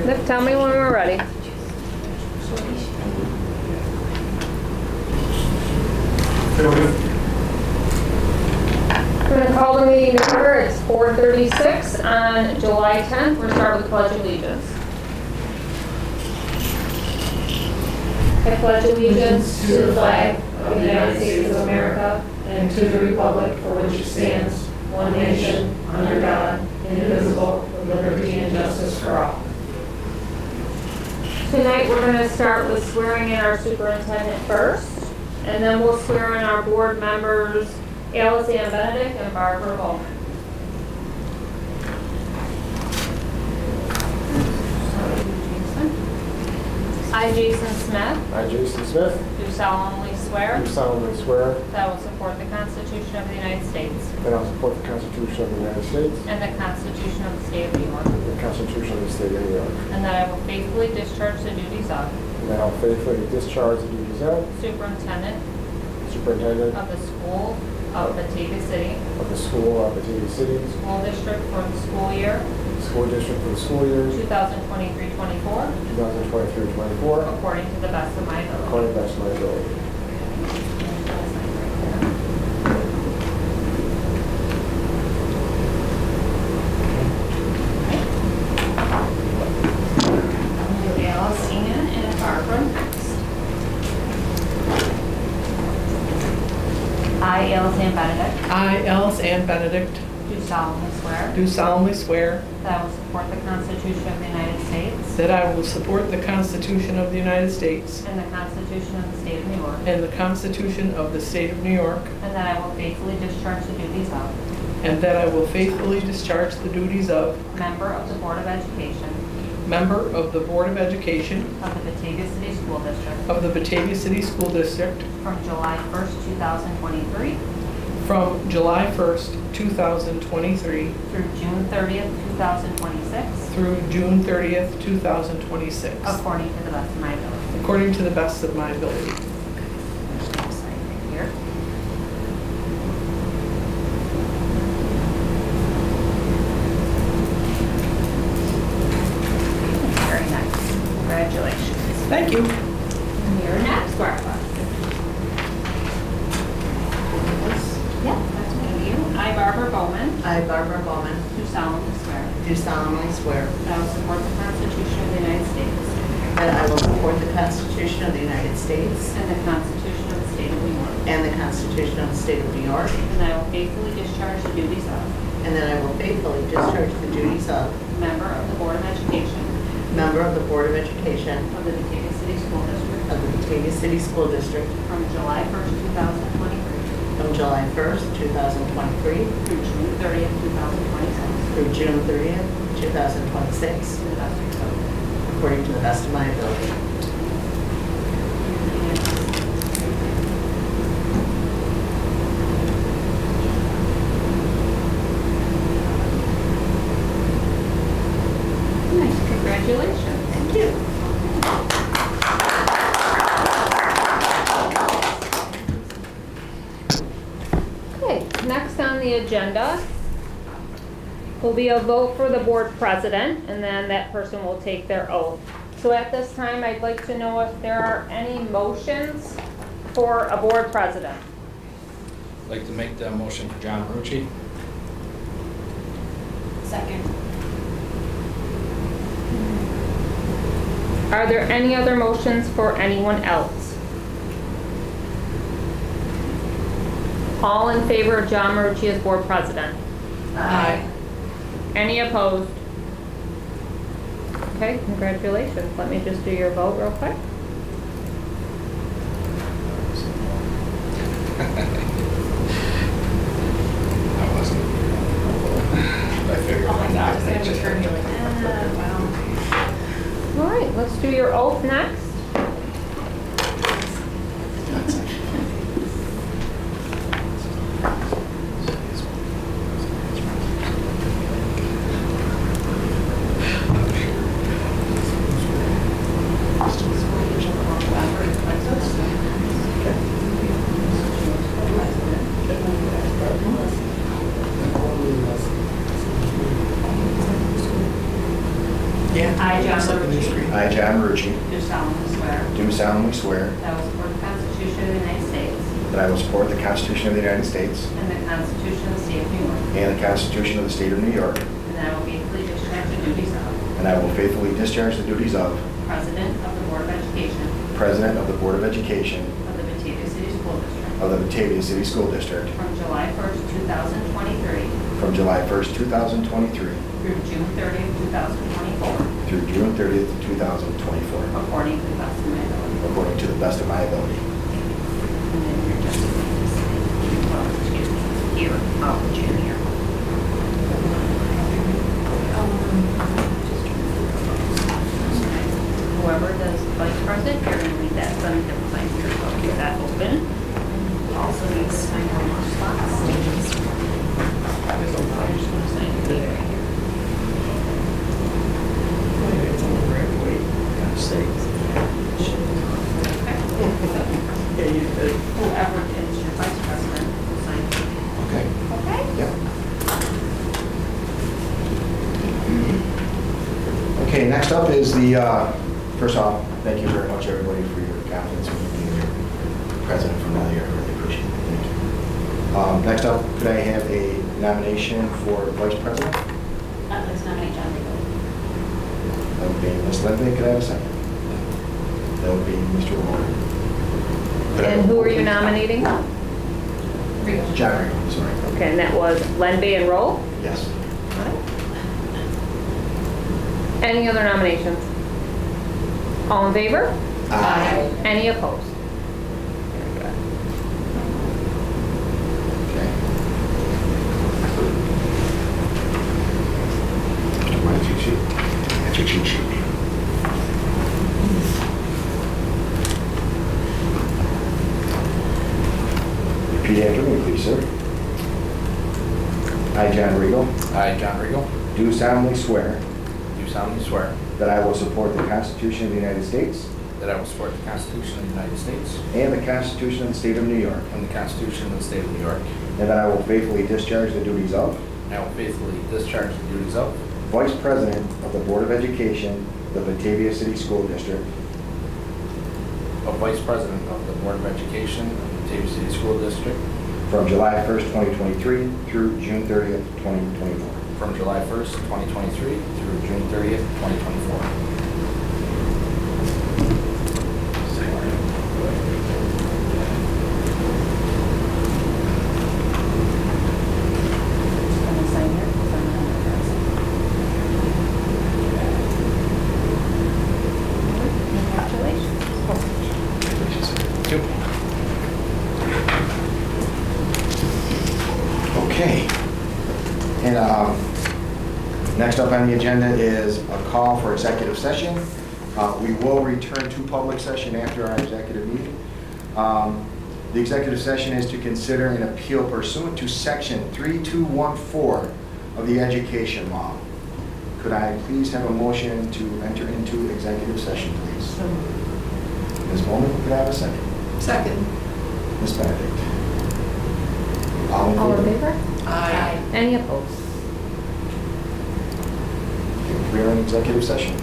Nick, tell me when we're ready. We're going to call the meeting to order. It's 4:36 on July 10th. We're going to start with the Pledge of Allegiance. I pledge allegiance to the flag of the United States of America and to the republic for which it stands, one nation, under God, indivisible, with liberty and justice for all. Tonight we're going to start with swearing in our superintendent first, and then we'll swear in our board members, Alice Ann Benedict and Barbara Bowman. I, Jason Smith. I, Jason Smith. Do solemnly swear. Do solemnly swear. That I will support the Constitution of the United States. That I will support the Constitution of the United States. And the Constitution of the State of New York. And the Constitution of the State of New York. And that I will faithfully discharge the duties of. And that I will faithfully discharge the duties of. Superintendent. Superintendent. Of the School of Batavia City. Of the School of Batavia City. School District for the school year. School District for the school year. 2023-24. 2023-24. According to the best of my ability. According to the best of my ability. Alice Ann and Barbara next. I, Alice Ann Benedict. I, Alice Ann Benedict, Do solemnly swear. do solemnly swear That I will support the Constitution of the United States. that I will support the Constitution of the United States And the Constitution of the State of New York. and the Constitution of the State of New York, And that I will faithfully discharge the duties of and that I will faithfully discharge the duties of member of the Board of Education member of the Board of Education of the Batavia City School District of the Batavia City School District from July 1st, 2023 from July 1st, 2023 through June 30th, 2026, through June 30th, 2026, according to the best of my ability. according to the best of my ability. Sign right here. Very nice. Congratulations. Thank you. You're next, Barbara. Yeah, that's me. You. I, Barbara Bowman, I, Barbara Bowman, do solemnly swear do solemnly swear that I will support the Constitution of the United States that I will support the Constitution of the United States and the Constitution of the State of New York, and the Constitution of the State of New York, and that I will faithfully discharge the duties of and that I will faithfully discharge the duties of member of the Board of Education member of the Board of Education of the Batavia City School District of the Batavia City School District from July 1st, 2023 from July 1st, 2023 through June 30th, 2026, through June 30th, 2026, to the best of your ability. according to the best of my ability. Nice, congratulations. Thank you. Okay, next on the agenda will be a vote for the board president, and then that person will take their oath. So at this time, I'd like to know if there are any motions for a board president. I'd like to make the motion for John Marucci. Second. Are there any other motions for anyone else? All in favor of John Marucci as board president? Aye. Any opposed? Okay, congratulations. Let me just do your vote real quick. I wasn't. I figured why not? They just- All right, let's do your oath next. Yeah. I, John Marucci, I, John Marucci, do solemnly swear do solemnly swear that I will support the Constitution of the United States that I will support the Constitution of the United States and the Constitution of the State of New York, and the Constitution of the State of New York, and that I will faithfully discharge the duties of and I will faithfully discharge the duties of President of the Board of Education President of the Board of Education of the Batavia City School District of the Batavia City School District from July 1st, 2023 from July 1st, 2023 through June 30th, 2024, through June 30th, 2024, according to the best of my ability. according to the best of my ability. And then you're just going to say, well, excuse me, here, I'll put you in here. Whoever does vice president, you're going to leave that some different sign here, so I'll keep that open. Also needs to sign on more spots. I'm just going to sign it right here. Yeah, you did. Whoever is your vice president will sign it. Okay. Okay? Yep. Okay, next up is the, first off, thank you very much, everybody, for your confidence in me being your president for another year. I really appreciate it. Thank you. Next up, could I have a nomination for vice president? I'd like to nominate John Riegel. That would be Ms. Lindley. Could I have a second? That would be Mr. Warren. Could I have And a who roll, are you please? nominating? Riegel. John Riegel, sorry. Okay, and that was Lenby and Roll. Yes. Any other nominations? All in favor? Aye. Any opposed? Very good. Okay. My cheat sheet. That's your cheat sheet. Repeat after me, please, sir. I, John Riegel, I, John Riegel, do solemnly swear do solemnly swear that I will support the Constitution of the United States that I will support the Constitution of the United States and the Constitution of the State of New York, and the Constitution of the State of New York, and that I will faithfully discharge the duties of and I will faithfully discharge the duties of Vice President of the Board of Education, the Batavia City School District, Vice President of the Board of Education of the Batavia City School District from July 1st, 2023 through June 30th, 2024. from July 1st, 2023 through June 30th, 2024. Can I sign here? Because I'm not the president. Congratulations. Okay. And next up on the agenda is a call for executive session. We will return to public session after our executive meeting. The executive session is to consider an appeal pursuant to Section 3214 of the Education Law. Could I please have a motion to enter into executive session, please? Ms. Bowman, could I have a second? Second. Ms. Benedict? All in All in favor? favor? Aye. Any opposed? We are in executive session.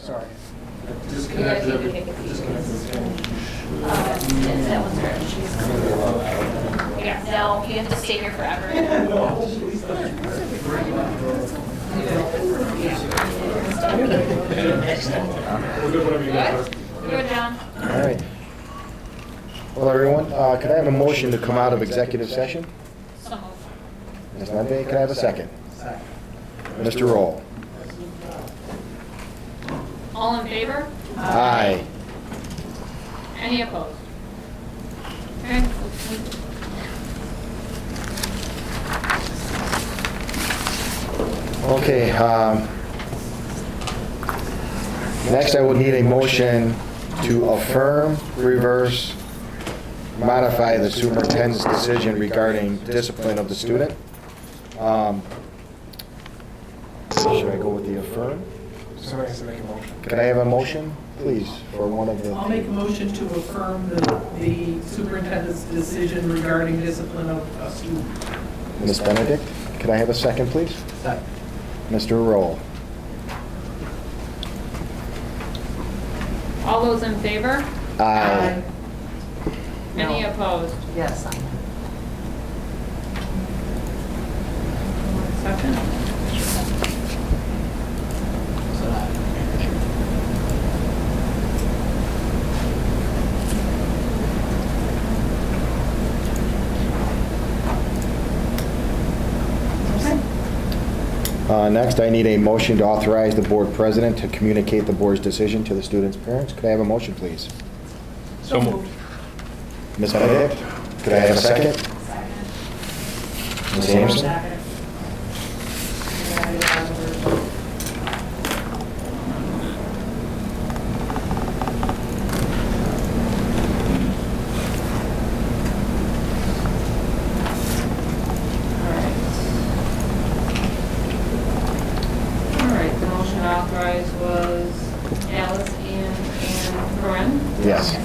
Sorry. You guys need to take a seat. That was her. Yeah, no, you have to stay here forever. Good? Good, John? All right. Well, everyone, could I have a motion to come out of executive session? So moved. Ms. Lembe, could I have a second? Mr. Roll. All in favor? Aye. Any opposed? Okay. Okay, next I would need a motion to affirm, reverse, modify the superintendent's decision regarding discipline of the student. Should I go with the affirm? Somebody has to make a motion. Could I have a motion, please, for one of the? I'll make a motion to affirm the superintendent's decision regarding discipline of a student. Ms. Benedict, could I have a second, please? Second. Mr. Roll. All those in favor? Aye. Any opposed? Yes, I am. One second. Next, I need a motion to authorize the board president to communicate the board's decision to the students' parents. Could I have a motion, please? So moved. Ms. Benedict, could I have a second? Ms. Anderson? Alright, the motion authorized was Alice and Corinne? Yes.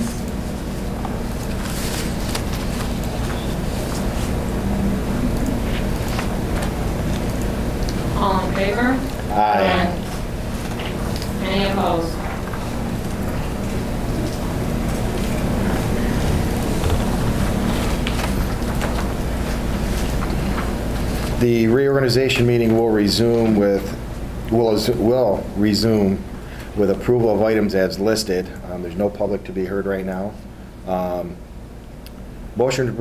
All in favor? Aye. Any opposed? The reorganization meeting will resume with approval of items as listed. There's no public to be heard right now. Motion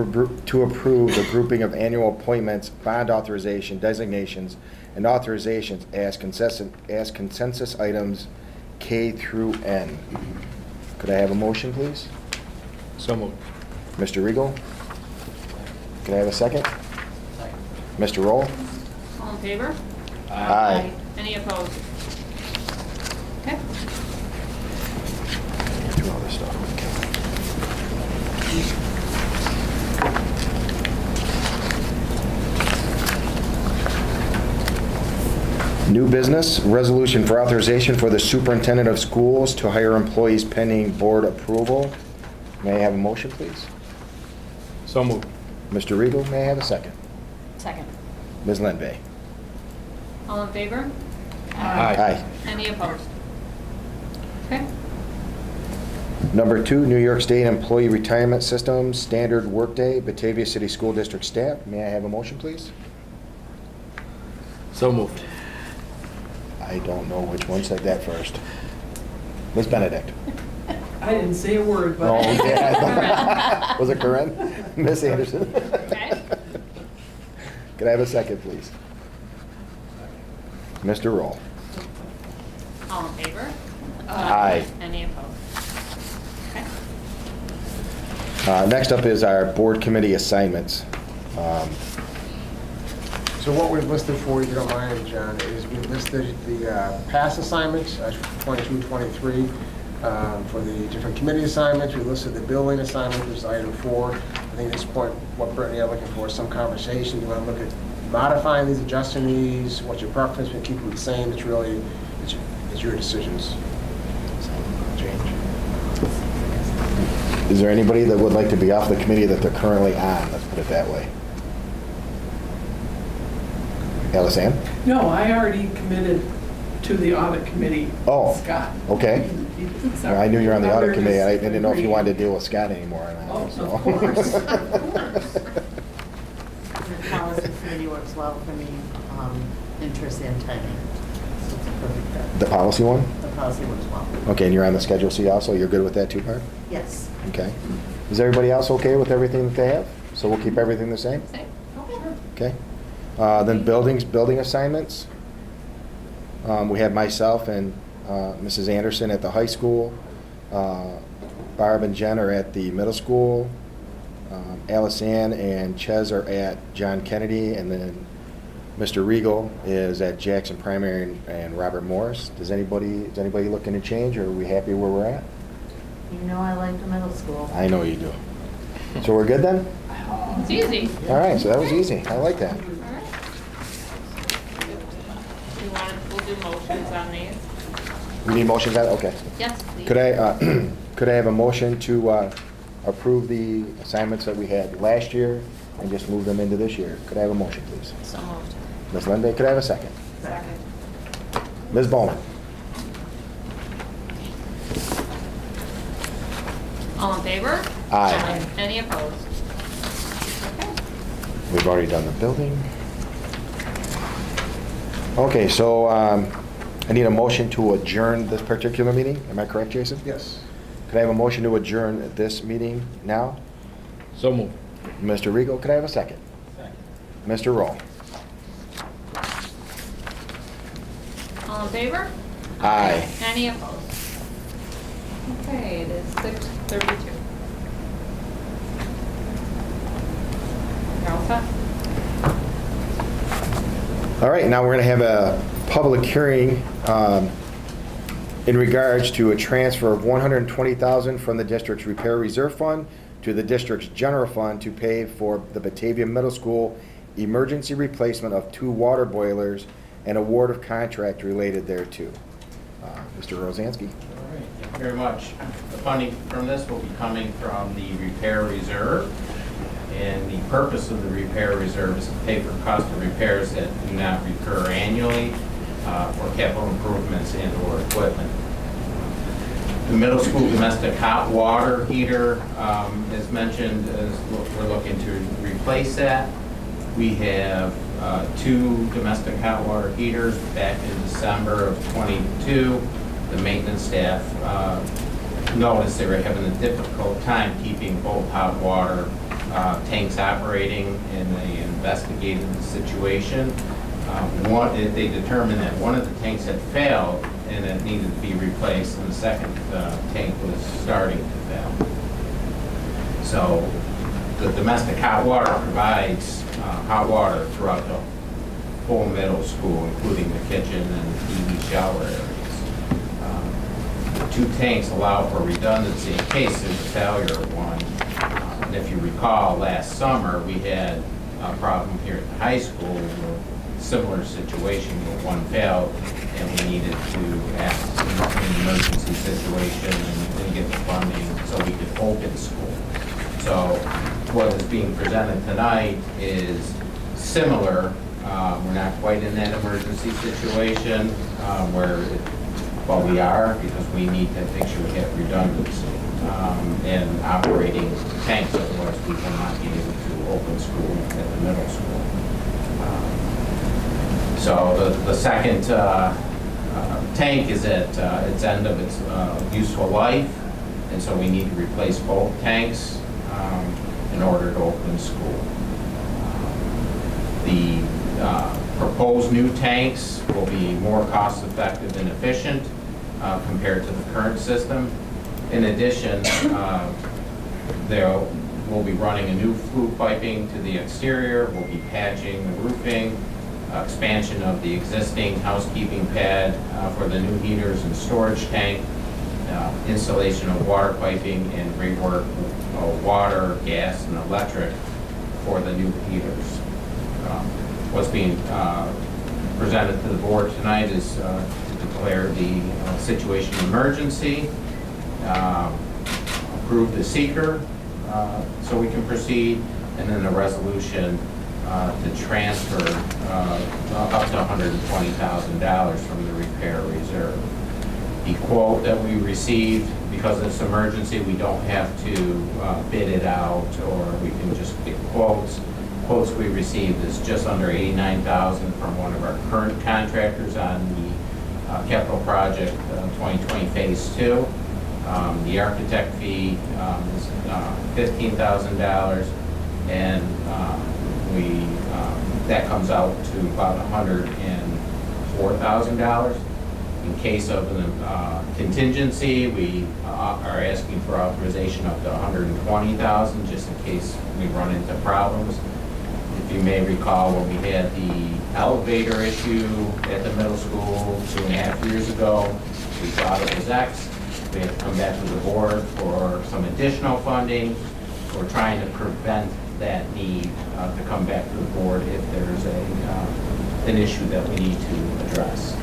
to approve the grouping of annual appointments, bond authorization, designations, and authorizations as consensus items K through N. Could I have a motion, please? So moved. Mr. Regal? Can I have a second? Second. Mr. Roll? All in favor? Aye. Any opposed? Okay. Through all this stuff. New business, resolution for authorization for the superintendent of schools to hire employees pending board approval. May I have a motion, please? So moved. Mr. Regal, may I have a second? Second. Ms. Lenve? All in favor? Aye. Any opposed? Okay. Number 2, New York State Employee Retirement System, Standard Workday, Batavia City School District staff. May I have a motion, please? So moved. I don't know which one said that first. Ms. Benedict? I didn't say a word, but. Oh, yeah. Was it Corinne? Ms. Anderson? Okay. Could I have a second, please? Mr. Roll? All in favor? Aye. Any opposed? Okay. Next up is our board committee assignments. So what we've listed for you, if you don't mind, John, is we've listed the past assignments, 22, 23, for the different committee assignments. We listed the building assignment, which is item 4. I think at this point, what Brittany are looking for is some conversation. You want to look at modifying these, adjusting these, what's your preference, we keep them the same. It's really, it's your decisions. Change. Is there anybody that would like to be off the committee that they're currently on? Let's put it that way. Alice Ann? No, I already committed to the audit committee, Oh, Scott. okay. Sorry. I knew you were on the audit committee. I didn't know if you Agreed. wanted to deal with Scott anymore. or not, Oh, so. of course. The policy committee works well for me, interest and timing. It's a perfect fit. The policy one? The policy works well. Okay, and you're on the Schedule C also? You're good with that too, Barb? Yes. Okay. Is everybody else okay with everything that they have? So we'll keep everything the same? Same. Okay. Then building assignments. We have myself and Mrs. Anderson at the high school. Barb and Jen are at the middle school. Alice Ann and Ches are at John Kennedy. And then Mr. Regal is at Jackson Primary and Robert Morris. Is anybody looking to change, or are we happy where we're at? You know I like the middle school. I know you do. So we're good then? It's easy. All right, so that was easy. I like that. We'll do motions on these. We need motions on, okay. Yes, please. Could I have a motion to approve the assignments that we had last year and just move them into this year? Could I have a motion, please? So moved. Ms. Linde, could I have a second? Second. Ms. Bowman? All in favor? Aye. Any opposed? Okay. We've already done the building. Okay, so I need a motion to adjourn this particular meeting. Am I correct, Jason? Yes. Could I have a motion to adjourn this meeting now? So moved. Mr. Regal, could I have a second? Mr. Roll? All in favor? Aye. Any opposed? Okay, it is 6:32. You're all set? All right, now we're going to have a public hearing in regards to a transfer of $120,000 from the district's repair reserve fund to the district's general fund to pay for the Batavia Middle School emergency replacement of 2 water boilers and award of contract related thereto. Mr. Rosansky. All right, thank you very much. The funding from this will be coming from the repair reserve. And the purpose of the repair reserve is to pay for cost of repairs that do not recur annually for capital improvements and/or equipment. The middle school domestic hot water heater, as mentioned, we're looking to replace that. We have 2 domestic hot water heaters back in December of '22. The maintenance staff noticed they were having a difficult time keeping both hot water tanks operating, and they investigated the situation. They determined that one of the tanks had failed and it needed to be replaced, and the second tank was starting to fail. So the domestic hot water provides hot water throughout the whole middle school, including the kitchen and EV shower areas. The 2 tanks allow for redundancy in case there's a failure of one. And if you recall, last summer, we had a problem here at the high school, a similar situation where one failed, and we needed to act in an emergency situation and get the funding so we could open school. So what is being presented tonight is similar. We're not quite in that emergency situation well, we are, because we need to make sure we have redundancy and operating tanks, otherwise we will not be able to open school at the middle school. So the second tank is at its end of its useful life, and so we need to replace both tanks in order to open school. The proposed new tanks will be more cost-effective and efficient compared to the current system. In addition, we'll be running a new flue piping to the exterior. We'll be patching the roofing, expansion of the existing housekeeping pad for the new heaters and storage tank, installation of water piping, and rework of water, gas, and electric for the new heaters. What's being presented to the board tonight is to declare the situation emergency, approve the seeker so we can proceed, and then a resolution to transfer up to $120,000 from the repair reserve. The quote that we received, because it's emergency, we don't have to bid it out, or we can just get quotes. Quotes we received is just under $89,000 from one of our current contractors on the capital project 2020 Phase 2. The architect fee is $15,000, and that comes out to about $104,000. In case of a contingency, we are asking for authorization up to $120,000, just in case we run into problems. If you may recall, when we had the elevator issue at the middle school 2.5 years ago, we thought it was X. We had to come back to the board for some additional funding. We're trying to prevent that need to come back to the board if there's an issue that we need to address.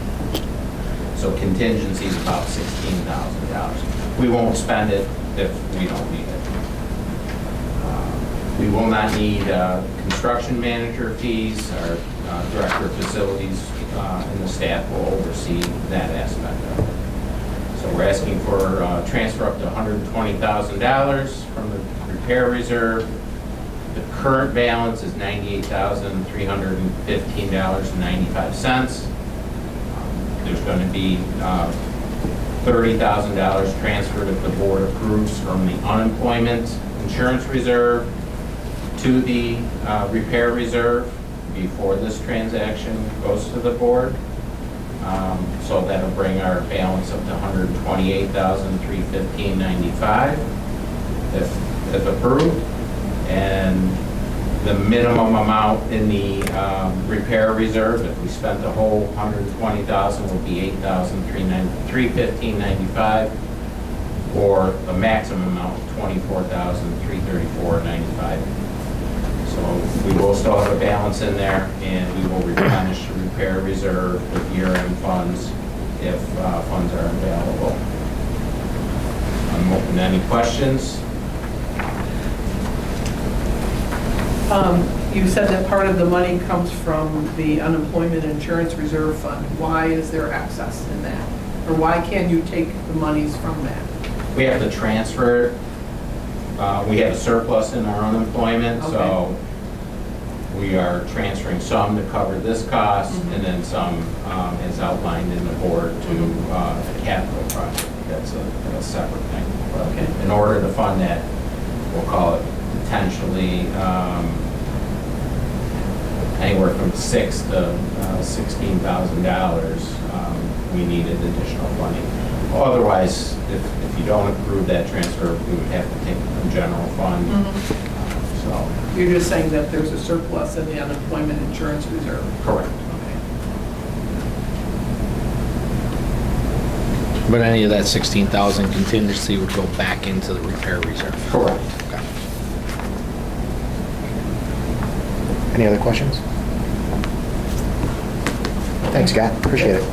So contingency is about $16,000. We won't spend it if we don't need it. We will not need construction manager fees. Our director of facilities and the staff will oversee that aspect of it. So we're asking for transfer up to $120,000 from the repair reserve. The current balance is $98,315.95. There's going to be $30,000 transferred if the board approves from the unemployment insurance reserve to the repair reserve before this transaction goes to the board. So that'll bring our balance up to $128,315.95 if approved. And the minimum amount in the repair reserve, if we spent the whole $120,000, will be $8,315.95, or the maximum amount, $24,334.95. So we will still have a balance in there, and we will replenish the repair reserve with year-end funds if funds are available. I'm open to any questions. You said that part of the money comes from the unemployment insurance reserve fund. Why is there excess in that? Or why can't you take the monies from that? We have to transfer it. We have a surplus in our unemployment, so we are transferring some to cover this cost, and then some is outlined in the board to the capital project. That's a separate thing. But in order to fund that, we'll call it potentially anywhere from $6,000 to $16,000. We needed additional funding. Otherwise, if you don't approve that transfer, we would have to take it from general fund. So You're just saying that there's a surplus in the unemployment insurance reserve. correct. But any of that 16,000 contingency would go back into the repair reserve? Correct. Okay. Any other questions? Thanks, Scott. Appreciate it.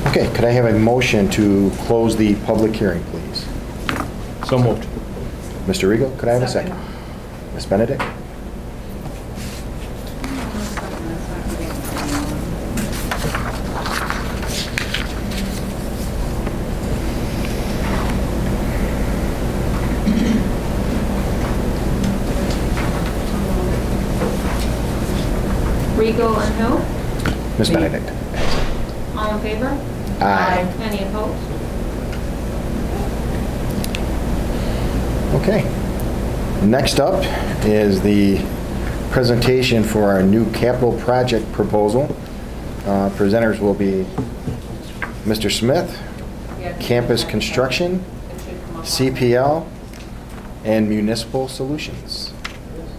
Okay, could I have a motion to close the public hearing, please? So moved. Mr. Rigo, could I have a second? Ms. Benedict? Rigo and who? Ms. Benedict? All in favor? Aye. Any opposed? Okay. Next up is the presentation for our new capital project proposal. Presenters will be Mr. Smith, Campus Construction, CPL, and Municipal Solutions.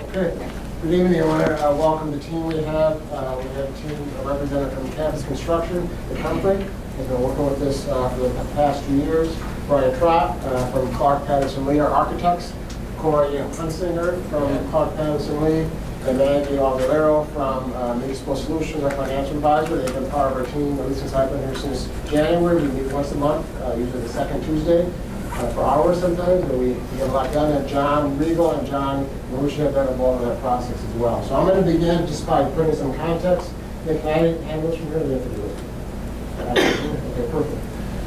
Okay. Good evening. I want to welcome the team we have. We have a team represented from Campus Construction, the company, has been working with this for the past few years. Brian Trott from Clark Patterson Lee, our architects. Corey Hunsinger from Clark Patterson Lee. And Maggie Algalero from Municipal Solutions, our financial advisor. They've been part of our team, at least since I've been here since January. We meet once a month, usually the second Tuesday. for hours sometimes, but we get a lot done. And John Regal and John Marucci have been involved in that process as well. So I'm going to begin just by putting some context. Nick, can I handle this from here? Or do you have to do it? Okay, perfect.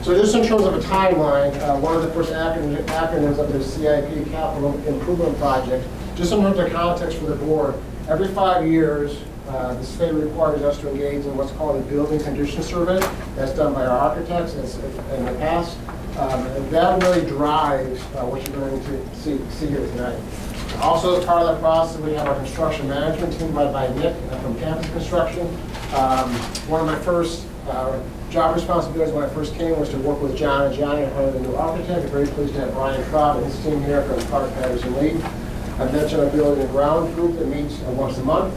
So just in terms of a timeline, one of the first acronyms of the CIP Capital Improvement Project, just in terms of context for the board, every 5 years, the state requires us to engage in what's called a building condition survey. That's done by our architects in the past. And that really drives what you're going to see here tonight. Also, as part of that process, we have our construction management team led by Nick from Campus Construction. One of my first job responsibilities when I first came was to work with John and Johnny on hiring the new architect. I'm very pleased to have Brian Trott and his team here from Clark Patterson Lee. I've mentioned our building and ground group that meets once a month.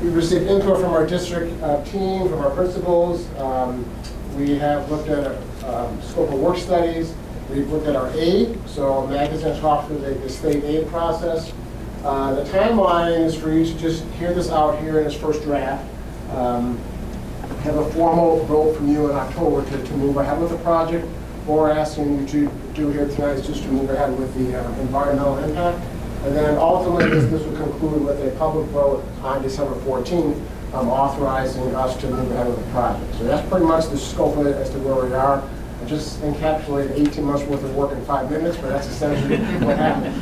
We've received input from our district team, from our principals. We have looked at scope of work studies. We've looked at our aid. So Maggie's going to talk through the state aid process. The timeline is for you to just hear this out here in its first draft. Have a formal vote from you in October to move ahead with the project. What we're asking you to do here tonight is just to move ahead with the environmental impact. And then ultimately, this will conclude with a public vote on December 14th, authorizing us to move ahead with the project. So that's pretty much the scope of it as to where we are. I just encapsulated 18 months worth of work in 5 minutes, but that's essentially what happened.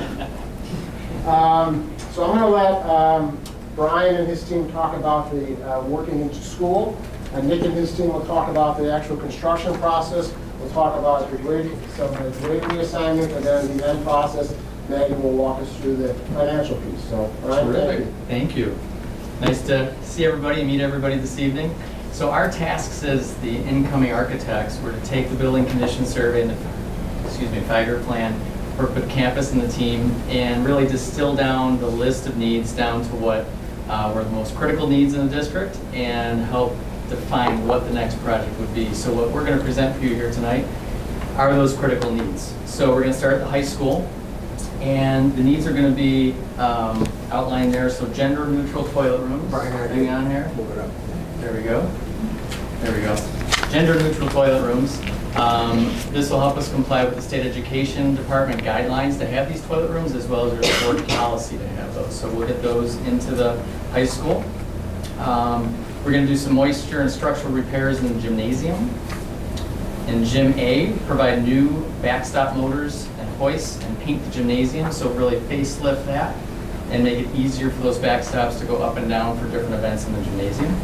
So I'm going to let Brian and his team talk about the working into school, and Nick and his team will talk about the actual construction process. We'll talk about the grading reassignment, and then the end process. Maggie will walk us through the financial piece. So, Brian, thank you. Thank you. Nice to see everybody and meet everybody this evening. So our tasks as the incoming architects were to take the building condition survey and the 5-year plan, work with campus and the team, and really distill down the list of needs down to what were the most critical needs in the district and help define what the next project would be. So what we're going to present for you here tonight are those critical needs. So we're going to start at the high school. And the needs are going to be outlined there. So gender neutral toilet rooms. Hang on here. Move it up. There we go. There we go. Gender neutral toilet rooms. This will help us comply with the state education department guidelines to have these toilet rooms, as well as their board policy to have those. So we'll get those into the high school. We're going to do some moisture and structural repairs in the gymnasium. In Gym A, provide new backstop motors and hoists and paint the gymnasium, so really facelift that and make it easier for those backstops to go up and down for different events in the gymnasium.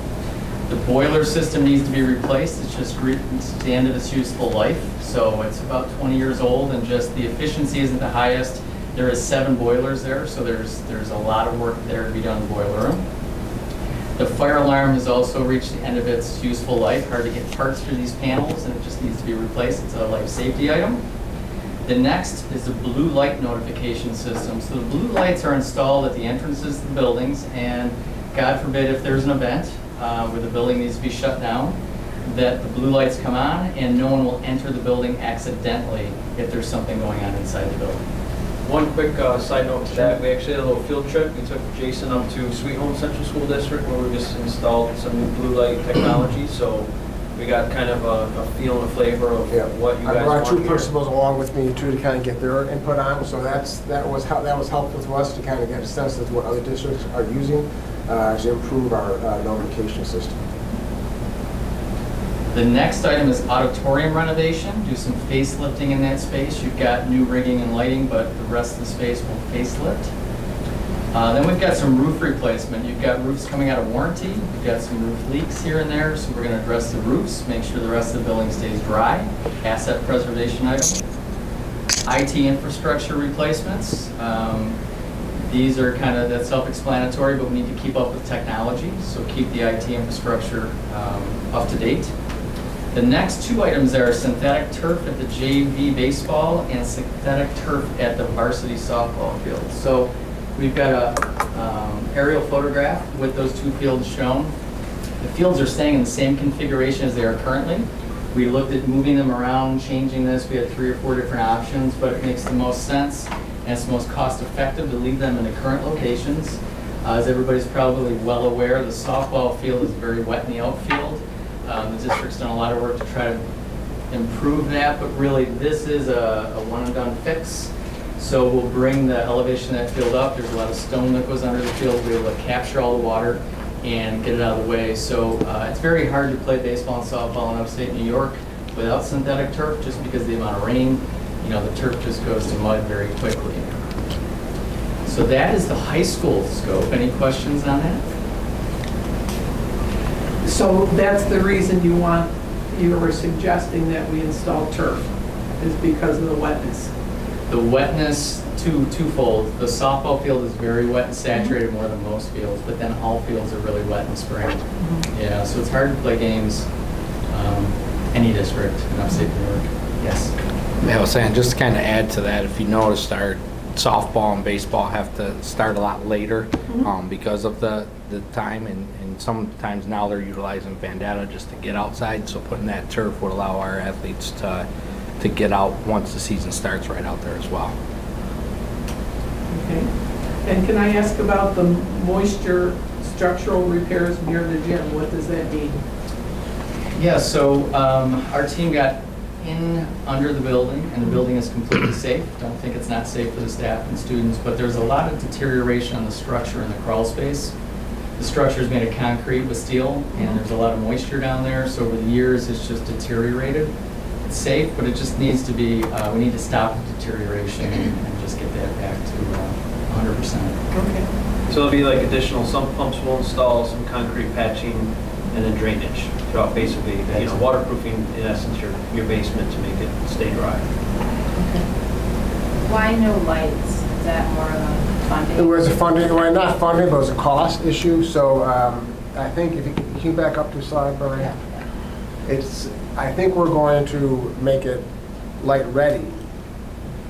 The boiler system needs to be replaced. It's just reached the end of its useful life, so it's about 20 years old, and just the efficiency isn't the highest. There is 7 boilers there, so there's a lot of work there to be done in the boiler room. The fire alarm has also reached the end of its useful life. Hard to get parts for these panels, and it just needs to be replaced. It's a life safety item. The next is the blue light notification system. So the blue lights are installed at the entrances to the buildings, and God forbid if there's an event where the building needs to be shut down, that the blue lights come on and no one will enter the building accidentally if there's something going on inside the building. One quick side note to that, we actually had a little field trip. We took Jason up to Sweet Home Central School District where we just installed some new blue light technology. So we got kind of a feel and a flavor of what you guys want. I brought 2 principals along with me too to kind of get their input on. So that was helpful to us to kind of get a sense of what other districts are using to improve our notification system. The next item is auditorium renovation. Do some facelifting in that space. You've got new rigging and lighting, but the rest of the space will facelift. Then we've got some roof replacement. You've got roofs coming out of warranty. You've got some roof leaks here and there, so we're going to address the roofs, make sure the rest of the building stays dry. Asset preservation item. IT infrastructure replacements. These are kind of that self-explanatory, but we need to keep up with technology, so keep the IT infrastructure up to date. The next 2 items are synthetic turf at the JV baseball and synthetic turf at the varsity softball field. So we've got a aerial photograph with those 2 fields shown. The fields are staying in the same configuration as they are currently. We looked at moving them around, changing this. We had 3 or 4 different options, but it makes the most sense and it's the most cost effective to leave them in the current locations. As everybody's probably well aware, the softball field is very wet in the outfield. The district's done a lot of work to try to improve that, but really this is a one and done fix. So we'll bring the elevation of that field up. There's a lot of stone that goes under the field. We'll be able to capture all the water and get it out of the way. So it's very hard to play baseball and softball in upstate New York without synthetic turf, just because of the amount of rain. You know, the turf just goes to mud very quickly. So that is the high school scope. Any questions on that? So that's the reason you were suggesting that we install turf, is because of the wetness. The wetness, twofold. The softball field is very wet and saturated more than most fields, but then all fields are really wet in spring. Yeah, so it's hard to play games any district in upstate New York. Yes. Yeah, I was saying, just to kind of add to that, if you noticed, our softball and baseball have to start a lot later because of the time, and sometimes now they're utilizing bandana just to get outside, so putting that turf would allow our athletes to get out once the season starts right out there as well. Okay. And can I ask about the moisture structural repairs near the gym? What does that mean? Yeah, so our team got in under the building, and the building is completely safe. Don't think it's not safe for the staff and students, but there's a lot of deterioration on the structure in the crawl space. The structure is made of concrete with steel, and there's a lot of moisture down there, so over the years it's just deteriorated. It's safe, but it just needs to be, we need to stop the deterioration and just get that back to 100%. Okay. So there'll be like additional, some pumps will install, some concrete patching, and then drainage throughout, basically, you know, waterproofing in essence your basement to make it stay dry. Why no lights? Is that more of a funding? It was a funding, well, not funding, but it was a cost issue. So I think if you can back up to slide, Brian. I think we're going to make it light ready,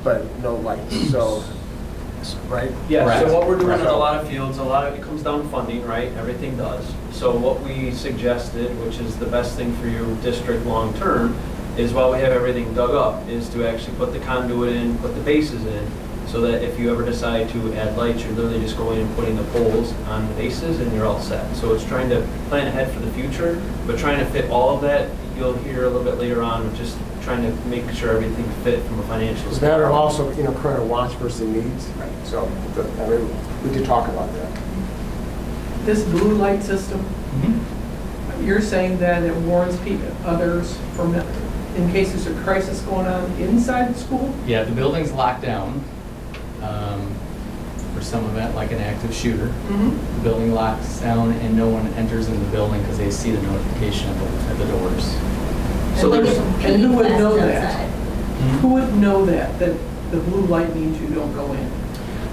but no lights. So, right? Yeah, Correct. so what we're doing in a lot of fields, it comes down to funding, right? Everything does. So what we suggested, which is the best thing for your district long-term, is while we have everything dug up, is to actually put the conduit in, put the bases in, so that if you ever decide to add lights, you're literally just going and putting the poles on the bases and you're all set. So it's trying to plan ahead for the future, but trying to fit all of that, you'll hear a little bit later on, of just trying to make sure everything fit from a financial It's standpoint. better also, current wants versus needs. Right. So we did talk about that. This blue light system, you're saying that it warns others from, in case there's a crisis going on inside the school? Yeah, the building's locked down for some event, like an active shooter. The building locks down and no one enters in the building because they see the notification at the doors. So and who would know that? Who would know that the blue light means you don't go in?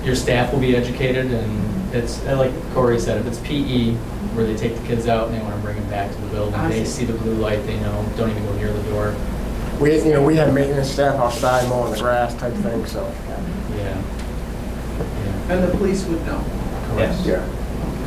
Your staff will be educated, and it's, like Corey said, if it's PE, where they take the kids out and they want to bring them back to the building, they see the blue light, they know, don't even go near the door. We have maintenance staff outside mowing the grass type thing, so. Yeah. And the police would know. Yes. Yeah.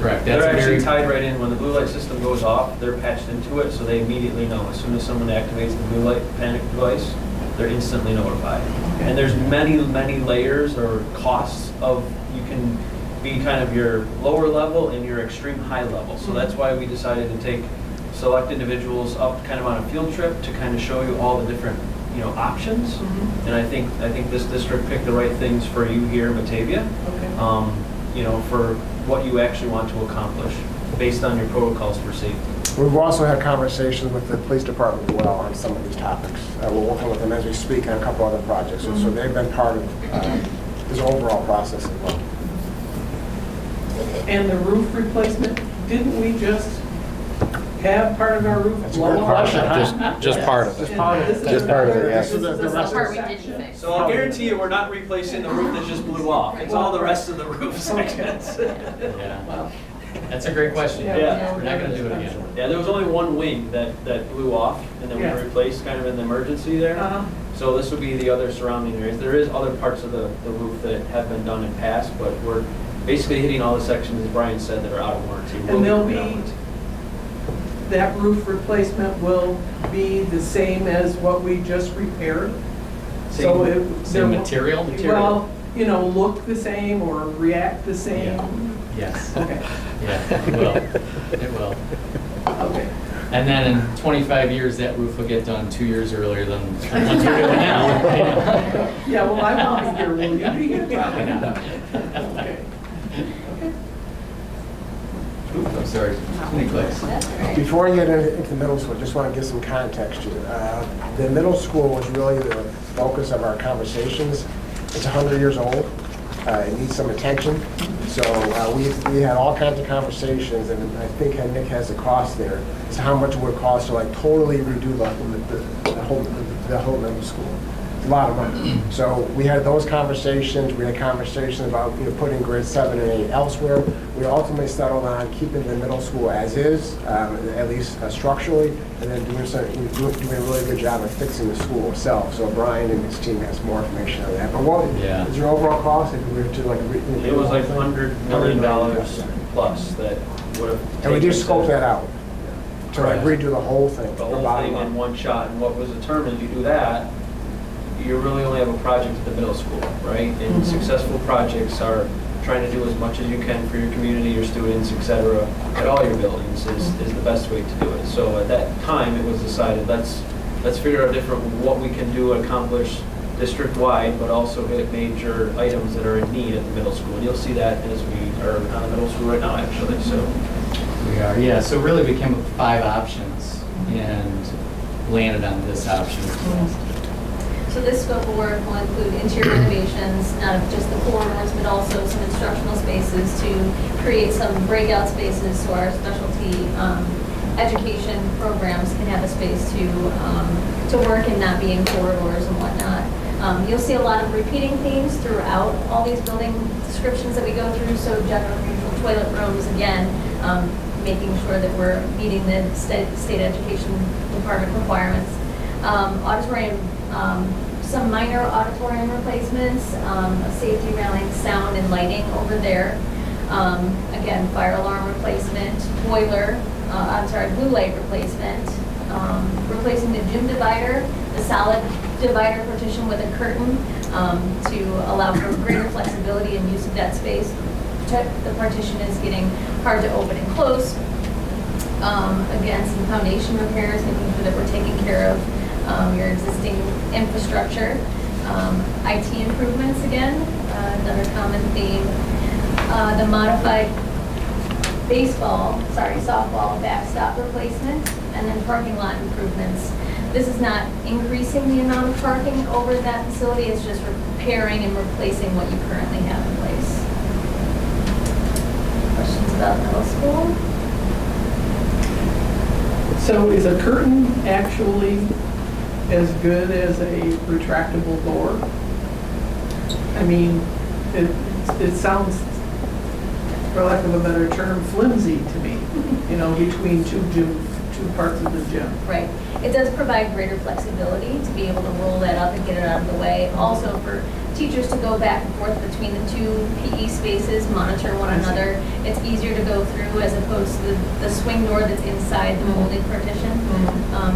Correct. They're That's actually very, tied right in. When the blue light system goes off, they're patched into it, so they immediately know. As soon as someone activates the blue light panic device, they're instantly notified. And there's many, many layers or costs of, you can be kind of your lower level and your extreme high level. So that's why we decided to take select individuals up kind of on a field trip to kind of show you all the different, options. And I think this district picked the right things for you here in Batavia. Okay. For what you actually want to accomplish based on your protocols for safety. We've also had conversations with the police department as well on some of these topics. We're working with them as we speak on a couple other projects. So they've been part of this overall process as well. And the roof replacement, didn't we just have part of our roof That's a blown good off? question. Just part of it. Just part of it. Just part of it, yeah. This is the rest part of we it. didn't fix. So I'll guarantee you, we're not replacing the roof that just blew off. It's all the rest of the roof sections. yeah. Well, That's a great question. Yeah. We're not going to do it again. Yeah, there was only one wing that blew off, and then we Yeah. replaced kind of in the emergency there. So this would be the other surrounding areas. There is other parts of the roof that have been done in past, but we're basically hitting all the sections, as Brian said, that are out of warranty. And there'll be, that roof replacement will be the same as what we just repaired? Same- there Same will- material? Well, look the same or react the same? Yes. Okay, Yeah, it will. It will. okay. And then in 25 years, that roof will get done 2 years earlier than the ones we're doing now. Yeah, well, I won't be here, will you be here? Probably not. Okay. Oops, I'm sorry. Any clicks? That's all right. Before I get into middle school, just want to give some context here. The middle school was really the focus of our conversations. It's 100 years old. It needs some attention. So we had all kinds of conversations, and I think Nick has the cost there. It's how much it would cost to like totally redo the whole middle school. It's a lot of money. So we had those conversations. We had conversations about putting grades 7 and 8 elsewhere. We ultimately settled on keeping the middle school as is, at least structurally, and then doing a really good job of fixing the school itself. So Brian and his team has more information on that. But what is your overall cost if we were to like? It was like $100 million plus that would have. And we just scoped that out to like redo the whole thing. The whole thing in one shot, and what was determined, you do that, you really only have a project at the middle school, right? And successful projects are trying to do as much as you can for your community, your students, et cetera, at all your buildings is the best way to do it. So at that time, it was decided, let's figure out what we can do, accomplish district-wide, but also hit major items that are in need at the middle school. And you'll see that as we are on the middle school right now, actually, so. We are, yeah. So really we came up with 5 options and landed on this option. So this scope of work will include interior renovations, not of just the corridors, but also some instructional spaces to create some breakout spaces so our specialty education programs can have a space to work and not be in corridors and whatnot. You'll see a lot of repeating themes throughout all these building descriptions that we go through. So general neutral toilet rooms, again, making sure that we're meeting the state education department requirements. Auditorium, some minor auditorium replacements, a safety railing, sound and lighting over there. Again, fire alarm replacement, boiler, blue light replacement, replacing the gym divider, the solid divider partition with a curtain to allow for greater flexibility and use of that space. The partition is getting hard to open and close. Again, some foundation repairs, making sure that we're taking care of your existing infrastructure. IT improvements again, another common theme. The modified softball backstop replacement, and then parking lot improvements. This is not increasing the amount of parking over that facility, it's just repairing and replacing what you currently have in place. Questions about middle school? So is a curtain actually as good as a retractable door? I mean, it sounds, for lack of a better term, flimsy to me, between two parts of the gym. Right. It does provide greater flexibility to be able to roll that up and get it out of the way. Also for teachers to go back and forth between the two PE spaces, monitor one another. It's easier to go through as opposed to the swing door that's inside the molded partition.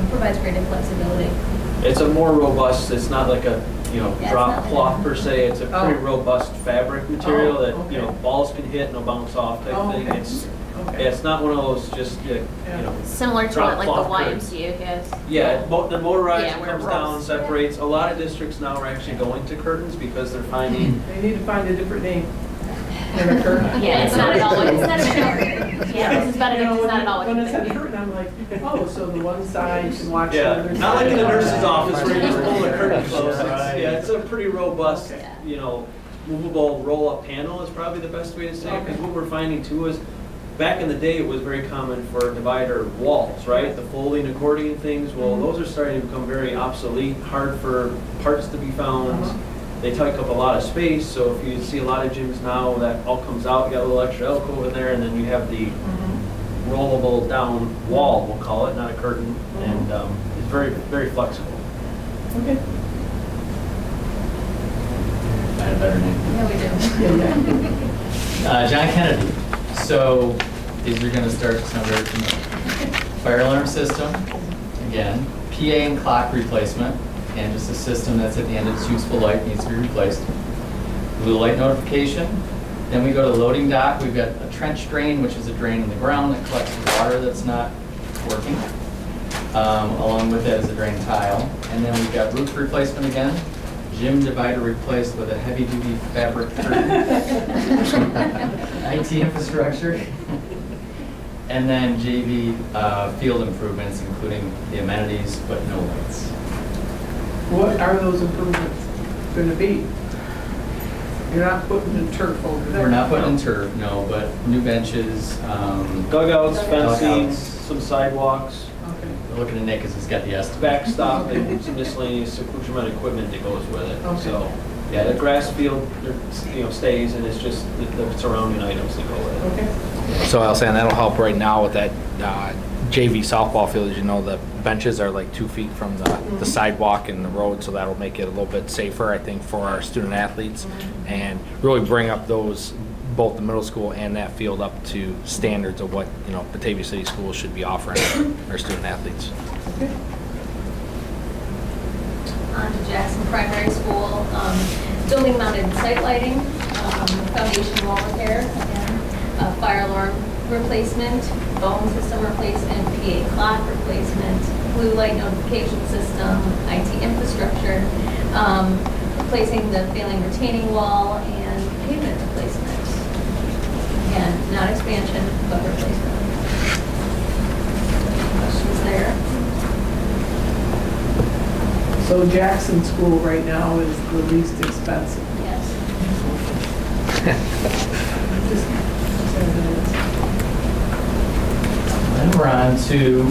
Provides greater flexibility. It's a more robust, it's not like a, Yeah, drop it's not cloth like per se, it's a pretty robust fabric material that, okay. Balls can hit and it'll bounce off type thing. Okay. Yeah, it's not one of those just, Similar to Drop what like the cloth curtains. YMCA has. yeah, the motorized Yeah, where it comes down, rolls. separates. A lot of districts now are actually going to curtains because they're finding, They need to find a different name than a curtain. Yeah, it's not at all, it's not a shower. Yeah, this is about it, You know, it's not at all. When it said curtain, I'm like, oh, so the one side can watch the yeah, other side. not like in the nurse's office where you just pull the curtain close. Right. Yeah, it's a pretty robust, Okay. movable roll-up panel is probably the best way to say it. Because what we're finding too is, back in the day, it was very common for divider walls, right? The folding accordion things, well, those are starting to become very obsolete, hard for parts to be found. They take up a lot of space, so if you see a lot of gyms now, that all comes out, you got a little extra alcove in there, and then you have the rollable down wall, we'll call it, not a curtain, and it's very, very flexible. Okay. Find a better name. Yeah, we do. John Kennedy. So these are going to start to sound very familiar. Fire alarm system, again, PA and clock replacement, and just a system that's at the end of its useful life needs to be replaced. Blue light notification. Then we go to loading dock. We've got a trench drain, which is a drain in the ground that collects the water that's not working. Along with that is a drain tile. And then we've got roof replacement again, gym divider replaced with a heavy-duty fabric curtain, IT infrastructure, and then JV field improvements, including the amenities, but no lights. What are those improvements going to be? You're not putting in turf over there? We're not putting in turf, no, but new benches. Dugouts, fencing, Dugouts. some sidewalks, Okay. We're looking at Nick because he's got the estimate. backstop, and some miscellaneous accoutrement equipment that goes with it. Okay. So, yeah, the grass field, stays, and it's just the surrounding items that go with it. Okay. So I'll say, and that'll help right now with that JV softball field. As you know, the benches are like 2 feet from the sidewalk and the road, so that'll make it a little bit safer, I think, for our student athletes, and really bring up those, both the middle school and that field up to standards of what, Batavia City Schools should be offering our student athletes. On to Jackson Primary School, building mounted site lighting, foundation wall repair, again, fire alarm replacement, phone system replacement, PA clock replacement, blue light notification system, IT infrastructure, replacing the failing retaining wall, and pavement replacement. Again, not expansion, but replacement. Questions there? So Jackson School right now is the least expensive. Yes. Then we're on to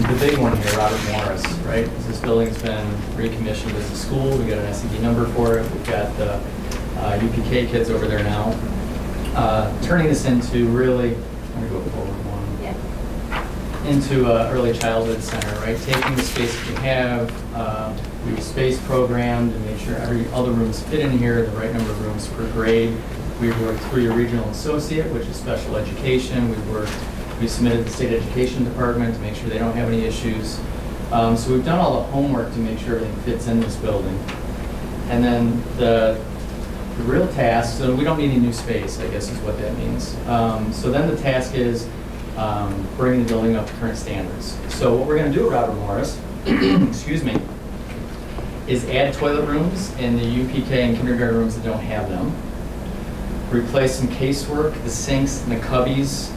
the big one here, Robert Morris, right? This building's been recommissioned as a school. We got an SED number for it. We've got the UPK kids over there now. Turning this into really, I'm gonna go forward one. Yeah. Into an early childhood center, right? Taking the space that we have, we've space programmed and made sure all the rooms fit in here, the right number of rooms per grade. We've worked through your regional associate, which is special education. We submitted to the state education department to make sure they don't have any issues. So we've done all the homework to make sure everything fits in this building. And then the real task, so we don't need any new space, I guess is what that means. So then the task is bringing the building up to current standards. So what we're going to do at Robert Morris, excuse me, is add toilet rooms in the UPK and kindergarten rooms that don't have them. Replace some casework, the sinks and the cubbies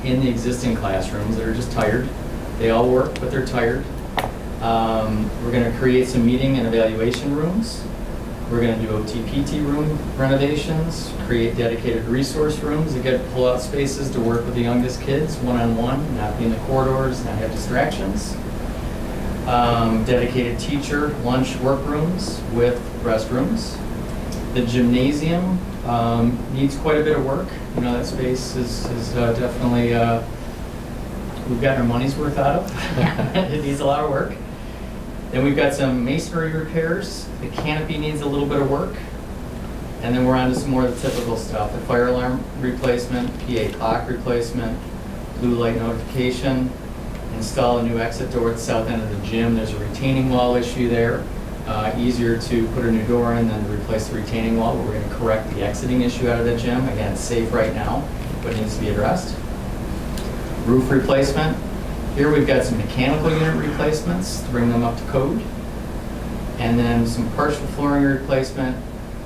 in the existing classrooms that are just tired. They all work, but they're tired. We're going to create some meeting and evaluation rooms. We're going to do OT-PT room renovations, create dedicated resource rooms that get pull-out spaces to work with the youngest kids one-on-one, not be in the corridors, not have distractions. Dedicated teacher lunch workrooms with restrooms. The gymnasium needs quite a bit of work. That space is definitely, we've gotten our money's worth out of. It needs a lot of work. Then we've got some masonry repairs. The canopy needs a little bit of work. And then we're on to some more of the typical stuff. The fire alarm replacement, PA clock replacement, blue light notification, install a new exit door at the south end of the gym. There's a retaining wall issue there. Easier to put a new door in than to replace the retaining wall. We're going to correct the exiting issue out of the gym. Again, it's safe right now, but needs to be addressed. Roof replacement. Here we've got some mechanical unit replacements to bring them up to code. And then some partial flooring replacement,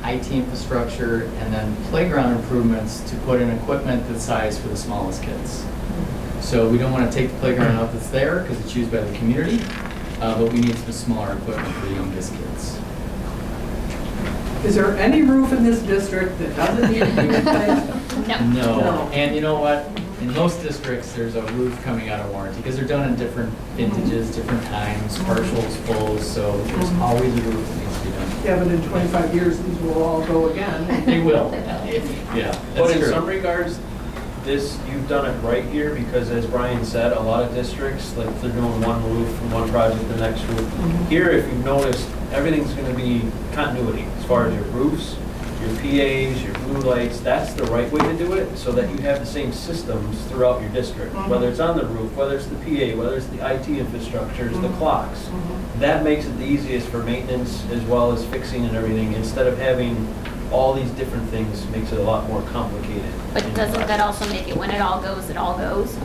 IT infrastructure, and then playground improvements to put in equipment that's sized for the smallest kids. So we don't want to take the playground out that's there because it's used by the community, but we need some smaller equipment for the youngest kids. Is there any roof in this district that doesn't need to be replaced? No. No. And you know what? In most districts, there's a roof coming out of warranty because they're done in different vintages, different times, partials, fulls, so there's always a roof that needs to be done. Yeah, but in 25 years, these will all go again. They will. Yeah, But that's in true. some regards, you've done it right here, because as Brian said, a lot of districts, like they're doing one roof from one project to the next roof. Here, if you've noticed, everything's gonna be continuity as far as your roofs, your PAs, your blue lights. That's the right way to do it, so that you have the same systems throughout your district. Whether it's on the roof, whether it's the PA, whether it's the IT infrastructures, the clocks. That makes it the easiest for maintenance as well as fixing and everything, instead of having all these different things. Makes it a lot more complicated. But doesn't that also make it when it all goes, it all goes? It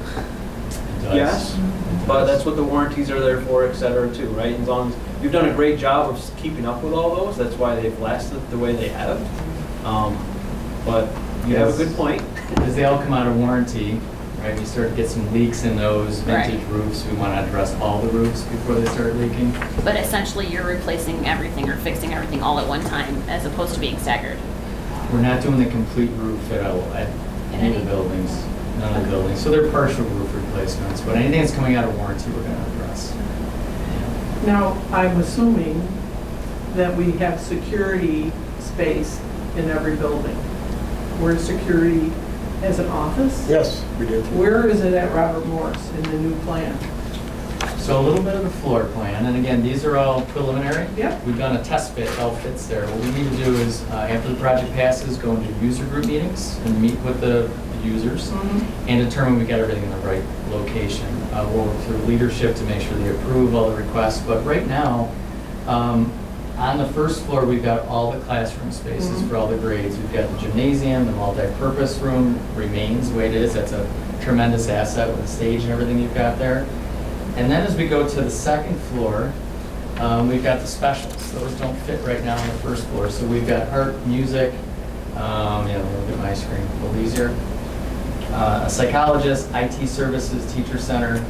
does. Yes. It But that's what the warranties are there for, et cetera, too, right? As long as, you've done a great job of keeping up with all those, that's why they've lasted the way they have. But you have a good point. Because they all come out of warranty, right? You start to get some leaks in those vintage Right. roofs. We want to address all the roofs before they start leaking. But essentially, you're replacing everything or fixing everything all at one time, as opposed to being staggered. We're not doing the complete roof at any of the buildings, none of the buildings. So they're partial roof replacements, but anything that's coming out of warranty, we're going to address. Now, I'm assuming that we have security space in every building. Where security has an office? Yes, we do. Where is it at Robert Morris in the new plan? So a little bit of the floor plan, and again, these are all preliminary. Yep. We've done a test fit, how it fits there. What we need to do is, after the project passes, go into user group meetings and meet with the users and determine we got everything in the right location. We'll work through leadership to make sure they approve all the requests, but right now, on the first floor, we've got all the classroom spaces for all the grades. We've got the gymnasium, the multi-purpose room remains the way it is. That's a tremendous asset with the stage and everything you've got there. And then as we go to the second floor, we've got the specials. Those don't fit right now on the first floor. So we've got art, music, look at my screen, a little easier. A psychologist, IT services, teacher center,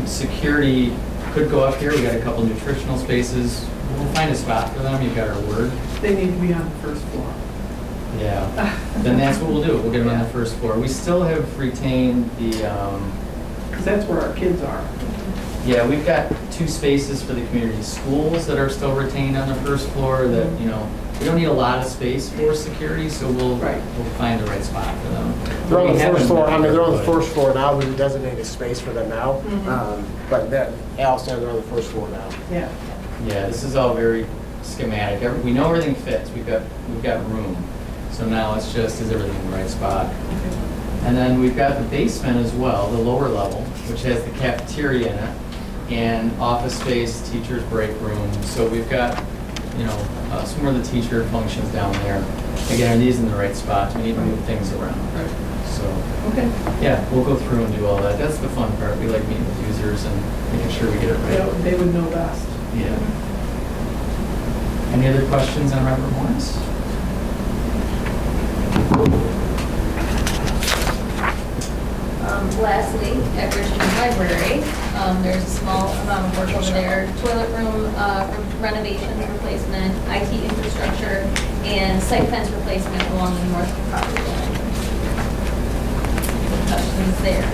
security could go up here. We got a couple nutritional spaces. We'll find a spot for them. You've got our word. They need to be on the first floor. Yeah. Then that's what we'll do. We'll get them on the first floor. We still have retained the, Because that's where our kids are. yeah, we've got 2 spaces for the community schools that are still retained on the first floor that, we don't need a lot of space for security, so we'll find the right spot for them. They're on We the haven't first floor, I mean, they're on the put- first floor now, there's a designated space for them now. But that, Allison, they're on the first floor now. Yeah. Yeah, this is all very schematic. We know everything fits. We've got room. So now it's just, is everything in the right spot? And then we've got the basement as well, the lower level, which has the cafeteria in it, and office space, teacher's break room. So we've got, some more of the teacher functions down there. Again, are these in the right spots? We need to move things around. So, Okay. yeah, we'll go through and do all that. That's the fun part. We like meeting with users and making sure we get it right. They would know best. Yeah. Any other questions on Robert Morris? Lastly, at Richmond Library, there's a small amount of work over there. Toilet room renovations, replacement, IT infrastructure, and site fence replacement along the north property line. Questions there?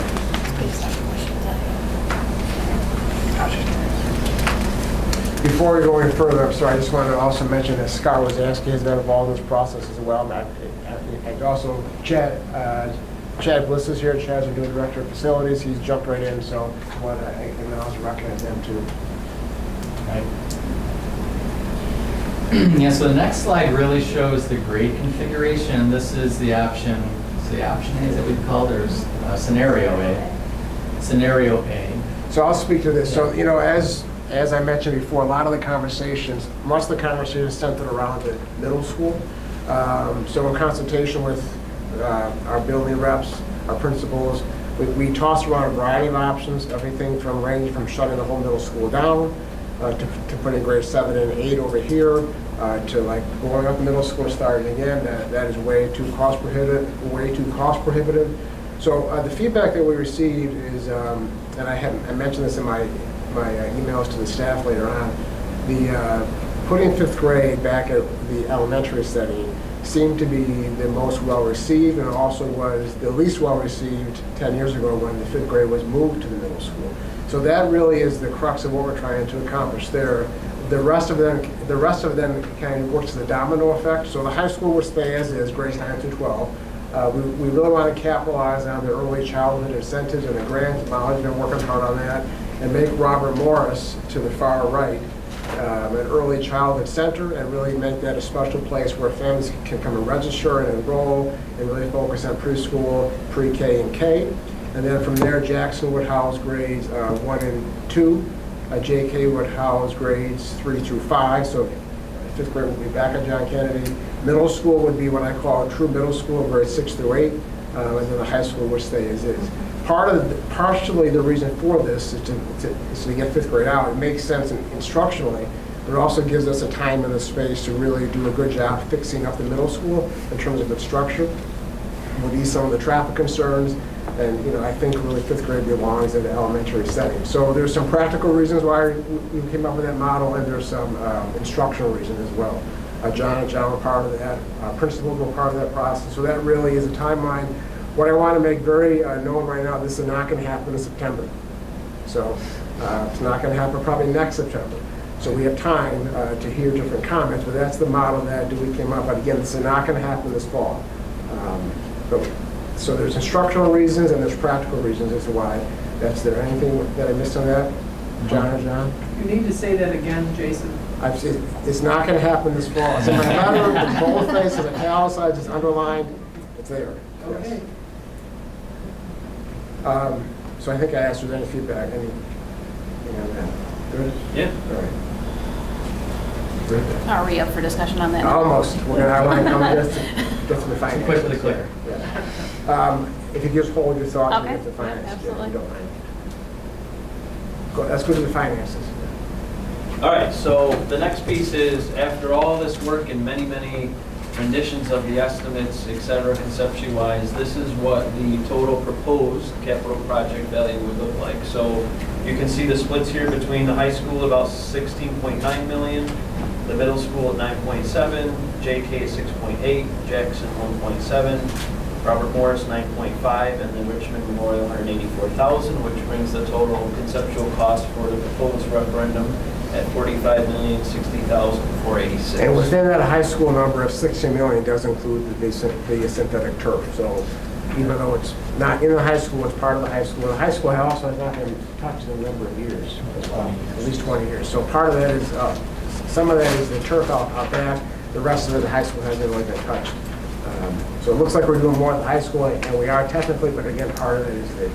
Before we go any further, I'm sorry, I just wanted to also mention that Scott Wazansky has been involved in this process as well. And also Chad Bliss is here. Chad's the new director of facilities. He's jumped right in, so I want to acknowledge and recognize them too. Right. Yeah, so the next slide really shows the grade configuration. This is the option, option A that we've called, there's scenario A. Scenario A. So I'll speak to this. So, as I mentioned before, a lot of the conversations, most of the conversations centered around the middle school. So in consultation with our building reps, our principals, we tossed around a variety of options, everything from ranging from shutting the whole middle school down, to putting grade 7 and 8 over here, to like going up the middle school, starting again. That is way too cost prohibitive. So the feedback that we received is, and I mentioned this in my emails to the staff later on, the putting 5th grade back at the elementary setting seemed to be the most well-received, and also was the least well-received 10 years ago when the 5th grade was moved to the middle school. So that really is the crux of what we're trying to accomplish there. The rest of them kind of works as a domino effect. So the high school will stay as is, grades 9 through 12. We really want to capitalize on the early childhood incentives and the grants. Molly's been working hard on that, and make Robert Morris to the far right an early childhood center, and really make that a special place where families can come and register and enroll, and really focus on preschool, pre-K, and K. And then from there, Jackson would house grades 1 and 2. JK would house grades 3 through 5. So 5th grade would be back at John Kennedy. Middle school would be what I call a true middle school, grades 6 through 8. and then the high school will stay as is. Partially the reason for this is to get fifth grade out. It makes sense instructionally, but it also gives us a time and a space to really do a good job fixing up the middle school in terms of its structure. We'll ease some of the traffic concerns, and I think really fifth grade belongs in an elementary setting. So there's some practical reasons why we came up with that model, and there's some instructional reasons as well. John and John were part of that. Principals were part of that process. So that really is a timeline. What I want to make very known right now, this is not going to happen in September. So it's not going to happen probably next September. So we have time to hear different comments, but that's the model that we came up with. Again, this is not going to happen this fall. So there's instructional reasons and there's practical reasons as to why that's there. Anything that I missed on that? John or John? You need to say that again, Jason. It's not going to happen this fall. It's in my letter, it's boldface, it's italicized, it's underlined, it's there. Okay. Yes. So I think I asked, was there any feedback? Anything on that? Good? Yeah. All right. Good. Are we up for discussion on that? Almost. I want to come get to the finance. Quickly clear. Yeah. If you just hold your thoughts and Okay. get to the finances. Absolutely. If you don't mind. Let's go to the finances. All right, so the next piece is, after all this work and many, many renditions of the estimates, et cetera, conceptually-wise, this is what the total proposed capital project value would look like. So you can see the splits here between the high school, about 16.9 million, the middle school at 9.7, JK at 6.8, Jackson 1.7, Robert Morris 9.5, and then Richmond Memorial 184,000, which brings the total conceptual cost for the proposed referendum at $45,060,486. And within that high school number of 60 million does include the synthetic turf. So even though it's not in the high school, it's part of the high school. The high school also has not been touched in a number of years as well, at least 20 years. So part of that is, some of that is the turf out back. The rest of it, the high school hasn't really been touched. So it looks like we're doing more at the high school, and we are technically, but again, part of it is the I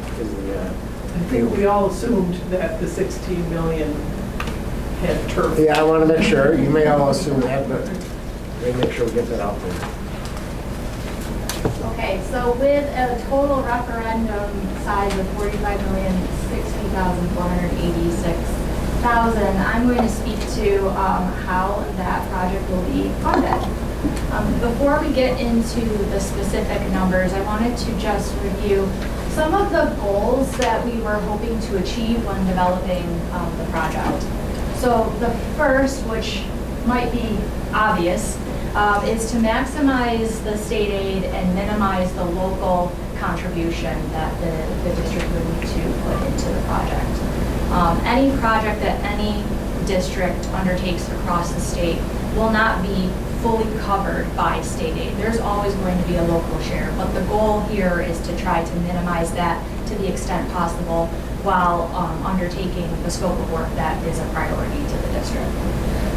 think we all assumed that the 16 million had turf. Yeah, I want to make sure. You may all assume that, but we make sure we get that out there. Okay, so with a total referendum size of 45,060,486,000, I'm going to speak to how that project will be funded. Before we get into the specific numbers, I wanted to just review some of the goals that we were hoping to achieve when developing the project. So the first, which might be obvious, is to maximize the state aid and minimize the local contribution that the district would need to put into the project. Any project that any district undertakes across the state will not be fully covered by state aid. There's always going to be a local share, but the goal here is to try to minimize that to the extent possible while undertaking the scope of work that is a priority to the district.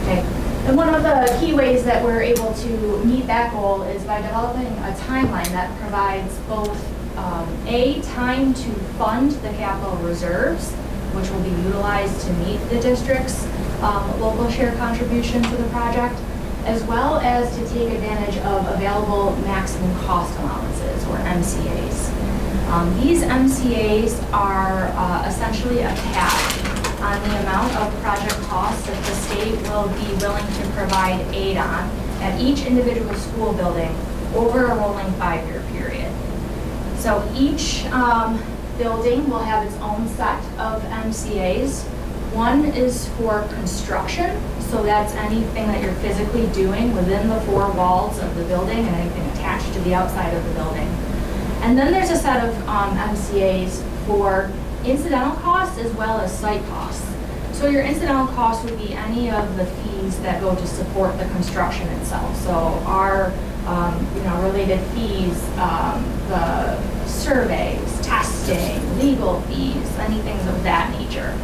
Okay. And one of the key ways that we're able to meet that goal is by developing a timeline that provides both time to fund the capital reserves, which will be utilized to meet the district's local share contribution to the project, as well as to take advantage of available maximum cost allowances, or MCAs. These MCAs are essentially a cap on the amount of project costs that the state will be willing to provide aid on at each individual school building over a rolling 5-year period. So each building will have its own set of MCAs. One is for construction, so that's anything that you're physically doing within the 4 walls of the building and anything attached to the outside of the building. And then there's a set of MCAs for incidental costs as well as site costs. So your incidental costs would be any of the fees that go to support the construction itself. So our related fees, the surveys, testing, legal fees, anything of that nature.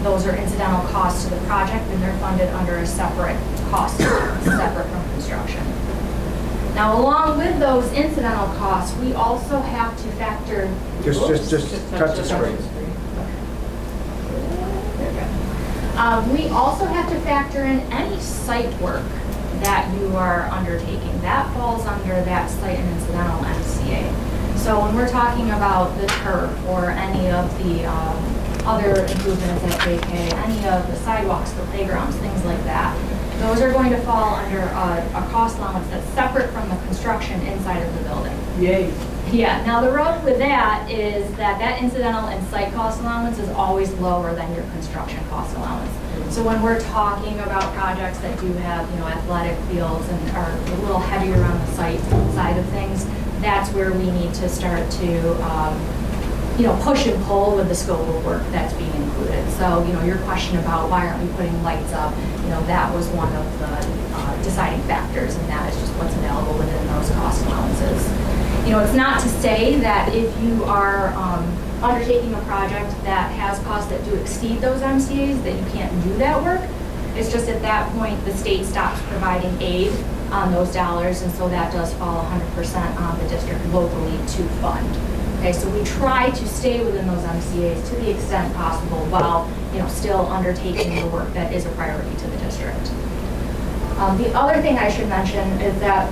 Those are incidental costs to the project, and they're funded under a separate cost, separate from construction. Now, along with those incidental costs, we also have to factor. Just touch the screen. We also have to factor in any site work that you are undertaking. That falls under that site and incidental MCA. So when we're talking about the turf or any of the other improvements at JK, any of the sidewalks, the playgrounds, things like that, those are going to fall under a cost allowance that's separate from the construction inside of the building. Yay. Yeah, now the rub with that is that that incidental and site cost allowance is always lower than your construction cost allowance. So when we're talking about projects that do have, you know, athletic fields and are a little heavier on the site side of things, that's where we need to start to, you know, push and pull with the scope of work that's being included. So, you know, your question about why aren't we putting lights up, you know, that was one of the deciding factors, and that is just what's available within those cost allowances. You know, it's not to say that if you are undertaking a project that has costs that do exceed those MCAs, that you can't do that work. It's just at that point, the state stops providing aid on those dollars, and so that does fall 100% on the district locally to fund. Okay, so we try to stay within those MCAs to the extent possible while, you know, still undertaking the work that is a priority to the district. The other thing I should mention is that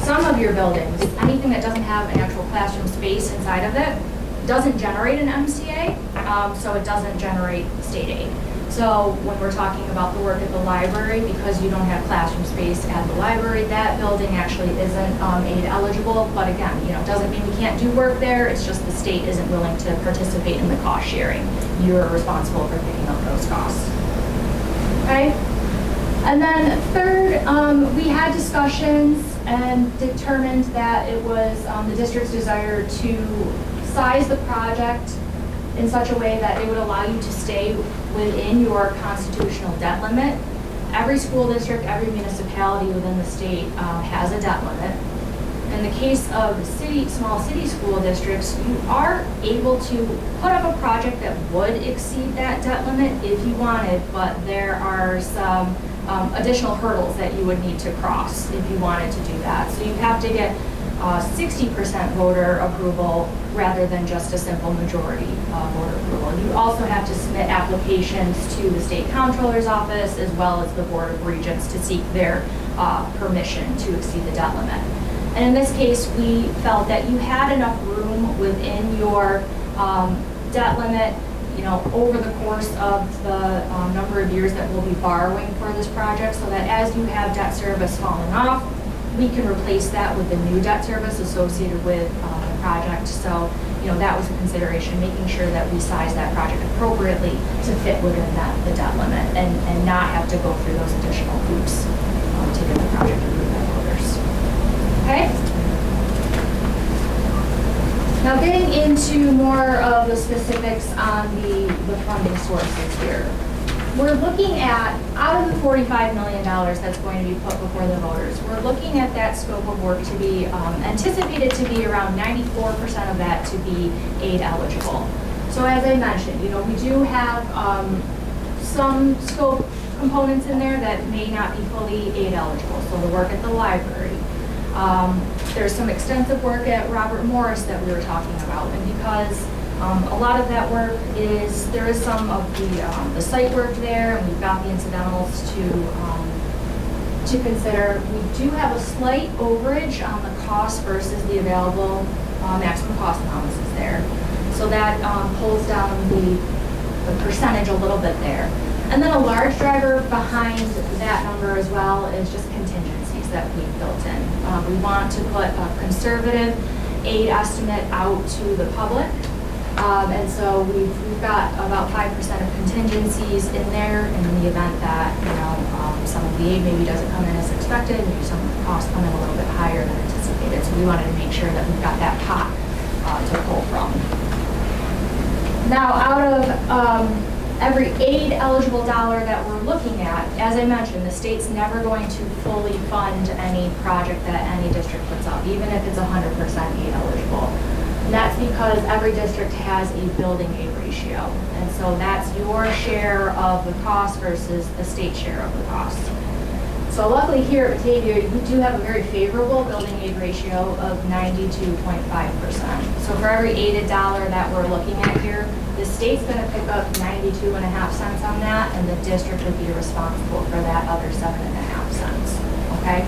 some of your buildings, anything that doesn't have an actual classroom space inside of it, doesn't generate an MCA, so it doesn't generate state aid. So when we're talking about the work at the library, because you don't have classroom space at the library, that building actually isn't aid eligible. But again, you know, it doesn't mean we can't do work there. It's just the state isn't willing to participate in the cost sharing. You're responsible for picking up those costs. Okay? And then third, we had discussions and determined that it was the district's desire to size the project in such a way that it would allow you to stay within your constitutional debt limit. Every school district, every municipality within the state has a debt limit. In the case of the small city school districts, you are able to put up a project that would exceed that debt limit if you wanted, but there are some additional hurdles that you would need to cross if you wanted to do that. So you have to get 60% voter approval rather than just a simple majority voter approval. You also have to submit applications to the state comptroller's office as well as the Board of Regents to seek their permission to exceed the debt limit. And in this case, we felt that you had enough room within your debt limit, you know, over the course of the number of years that we'll be borrowing for this project, so that as you have debt service falling off, we can replace that with the new debt service associated with the project. So, you know, that was a consideration, making sure that we size that project appropriately to fit within the debt limit and not have to go through those additional hoops to get the project approved by voters. Okay? Now getting into more of the specifics on the funding sources here. We're looking at, out of the $45 million that's going to be put before the voters, we're looking at that scope of work to be anticipated to be around 94% of that to be aid eligible. So as I mentioned, you know, we do have some scope components in there that may not be fully aid eligible. So the work at the library. There's some extensive work at Robert Morris that we were talking about, and because a lot of that work there is some of the site work there, and we've got the incidentals to consider. We do have a slight overage on the cost versus the available maximum cost allowances there. So that pulls down the percentage a little bit there. And then a large driver behind that number as well is just contingencies that we've built in. We want to put a conservative aid estimate out to the public. And so we've got about 5% of contingencies in there, and in the event that, you know, some of the aid maybe doesn't come in as expected, maybe some of the costs come in a little bit higher than anticipated. So we wanted to make sure that we've got that pot to pull from. Now, out of every aid eligible dollar that we're looking at, as I mentioned, the state's never going to fully fund any project that any district puts up, even if it's 100% aid eligible. And that's because every district has a building aid ratio. And so that's your share of the cost versus the state share of the cost. So luckily here at Batavia, we do have a very favorable building aid ratio of 92.5%. So for every aided dollar that we're looking at here, the state's going to pick up 92.5 cents on that, and the district would be responsible for that other 7.5 cents. Okay?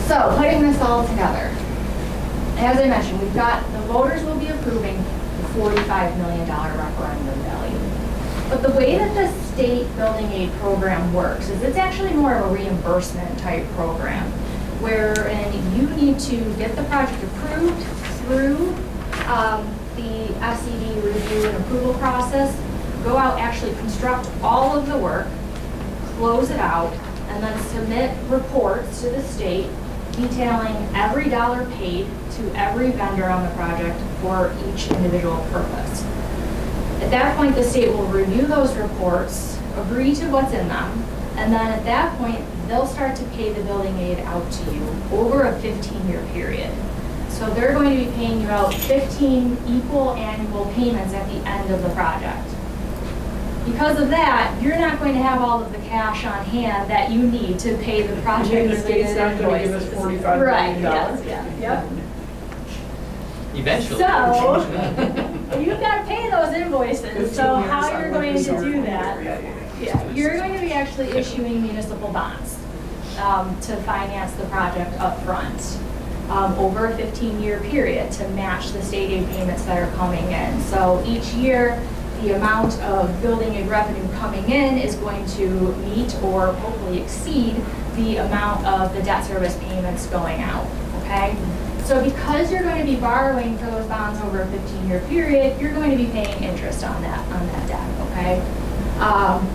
So putting this all together, as I mentioned, the voters will be approving the $45 million referendum value. But the way that the state building aid program works is it's actually more of a reimbursement type program, wherein you need to get the project approved through the SED review and approval process, go out, actually construct all of the work, close it out, and then submit reports to the state detailing every dollar paid to every vendor on the project for each individual purpose. At that point, the state will review those reports, agree to what's in them, and then at that point, they'll start to pay the building aid out to you over a 15-year period. So they're going to be paying you out 15 equal annual payments at the end of the project. Because of that, you're not going to have all of the cash on hand that you need to pay the project And the related state's not gonna give us invoices. $45 million. Right, yes, yeah, yep. Eventually. So, you've got to pay those invoices, 15 so years, how I you're would going to reserve do for that? Yeah, you're going to be actually issuing municipal bonds to finance the project up front over a 15-year period to match the state aid payments that are coming in. So each year, the amount of building aid revenue coming in is going to meet or hopefully exceed the amount of the debt service payments going out, okay? So because you're going to be borrowing for those bonds over a 15-year period, you're going to be paying interest on that debt, okay?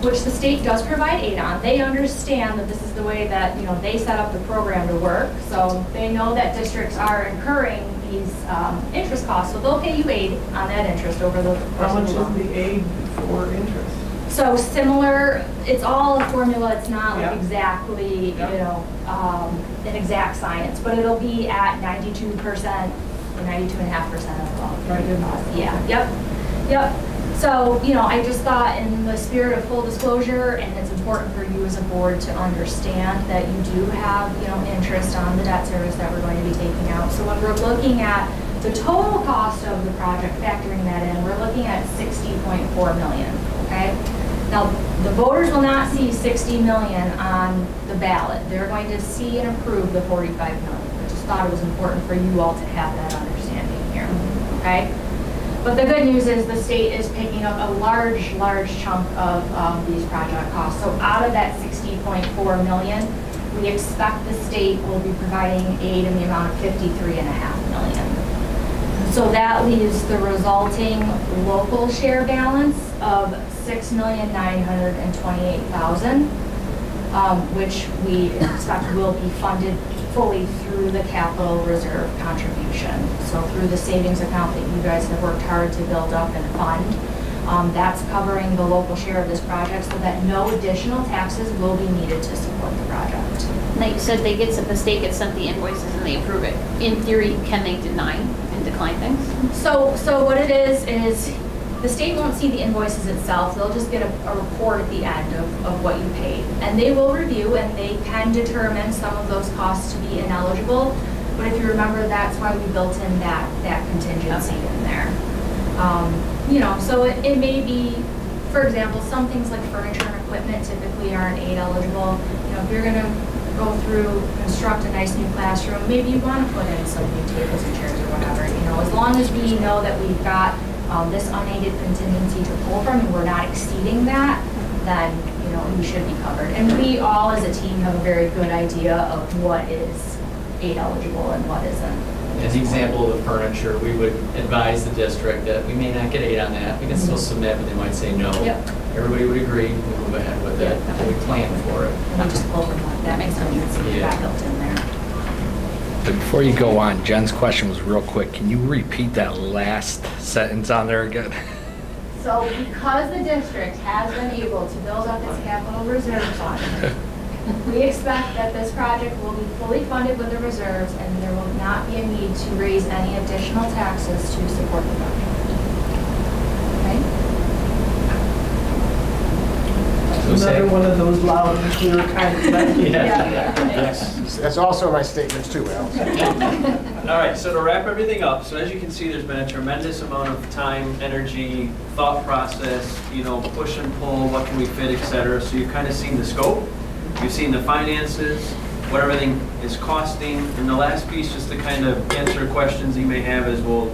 Which the state does provide aid on. They understand that this is the way that, they set up the program to work. So they know that districts are incurring these interest costs, so they'll pay you aid on that interest over the course How of much the loan. is the aid for interest? So similar, it's all a formula, it's not like Yeah. exactly, Yeah. An exact science, but it'll be at 92% or 92.5% of the loan. Right, Yeah, yep. So, I just thought in the spirit of full disclosure, and it's important for you as a board to understand that you do have, interest on the debt service that we're going to be taking out. So when we're looking at the total cost of the project, factoring that in, we're looking at $60.4 million, okay? Now, the voters will not see $60 million on the ballot. They're going to see and approve the $45 million. I just thought it was important for you all to have that understanding here, okay? But the good news is the state is picking up a large chunk of these project costs. So out of that $60.4 million, we expect the state will be providing aid in the amount of $53.5 million. So that leaves the resulting local share balance of $6,928,000, which we expect will be funded fully through the capital reserve contribution. So through the savings account that you guys have worked hard to build up and fund. That's covering the local share of this project so that no additional taxes will be needed to support the project. Now, you said the state gets sent the invoices and they approve it. In theory, can they deny and decline things? So what it is the state won't see the invoices itself. They'll just get a report at the end of what you paid. And they will review and they can determine some of those costs to be ineligible. But if you remember, that's why we built in that contingency in there. So it may be, for example, some things like furniture and equipment typically aren't aid eligible. If you're going to go through, construct a nice new classroom, maybe you want to put in some new tables and chairs or whatever. As long as we know that we've got this unaided contingency to pull from and we're not exceeding that, then, we should be covered. And we all as a team have a very good idea of what is aid eligible and what isn't. As an example of the furniture, we would advise the district that we may not get aid on that. We can still submit, but they might say no. Yep. Everybody would agree, we move ahead with it, and we plan for it. And we just pull from that makes sense. Yeah. Built in there. But before you go on, Jen's question was real quick. Can you repeat that last sentence on there again? So because the district has been able to build up its capital reserve fund, we expect that this project will be fully funded with the reserves and there will not be a need to raise any additional taxes to support the project. Okay? Another one of those loud and clear kind of things. Yes, that's also my statements too, Al. All right, so to wrap everything up, so as you can see, there's been a tremendous amount of time, energy, thought process, push and pull, what can we fit, et cetera. So you've kind of seen the scope, you've seen the finances, what everything is costing. And the last piece, just to kind of answer questions you may have is, well,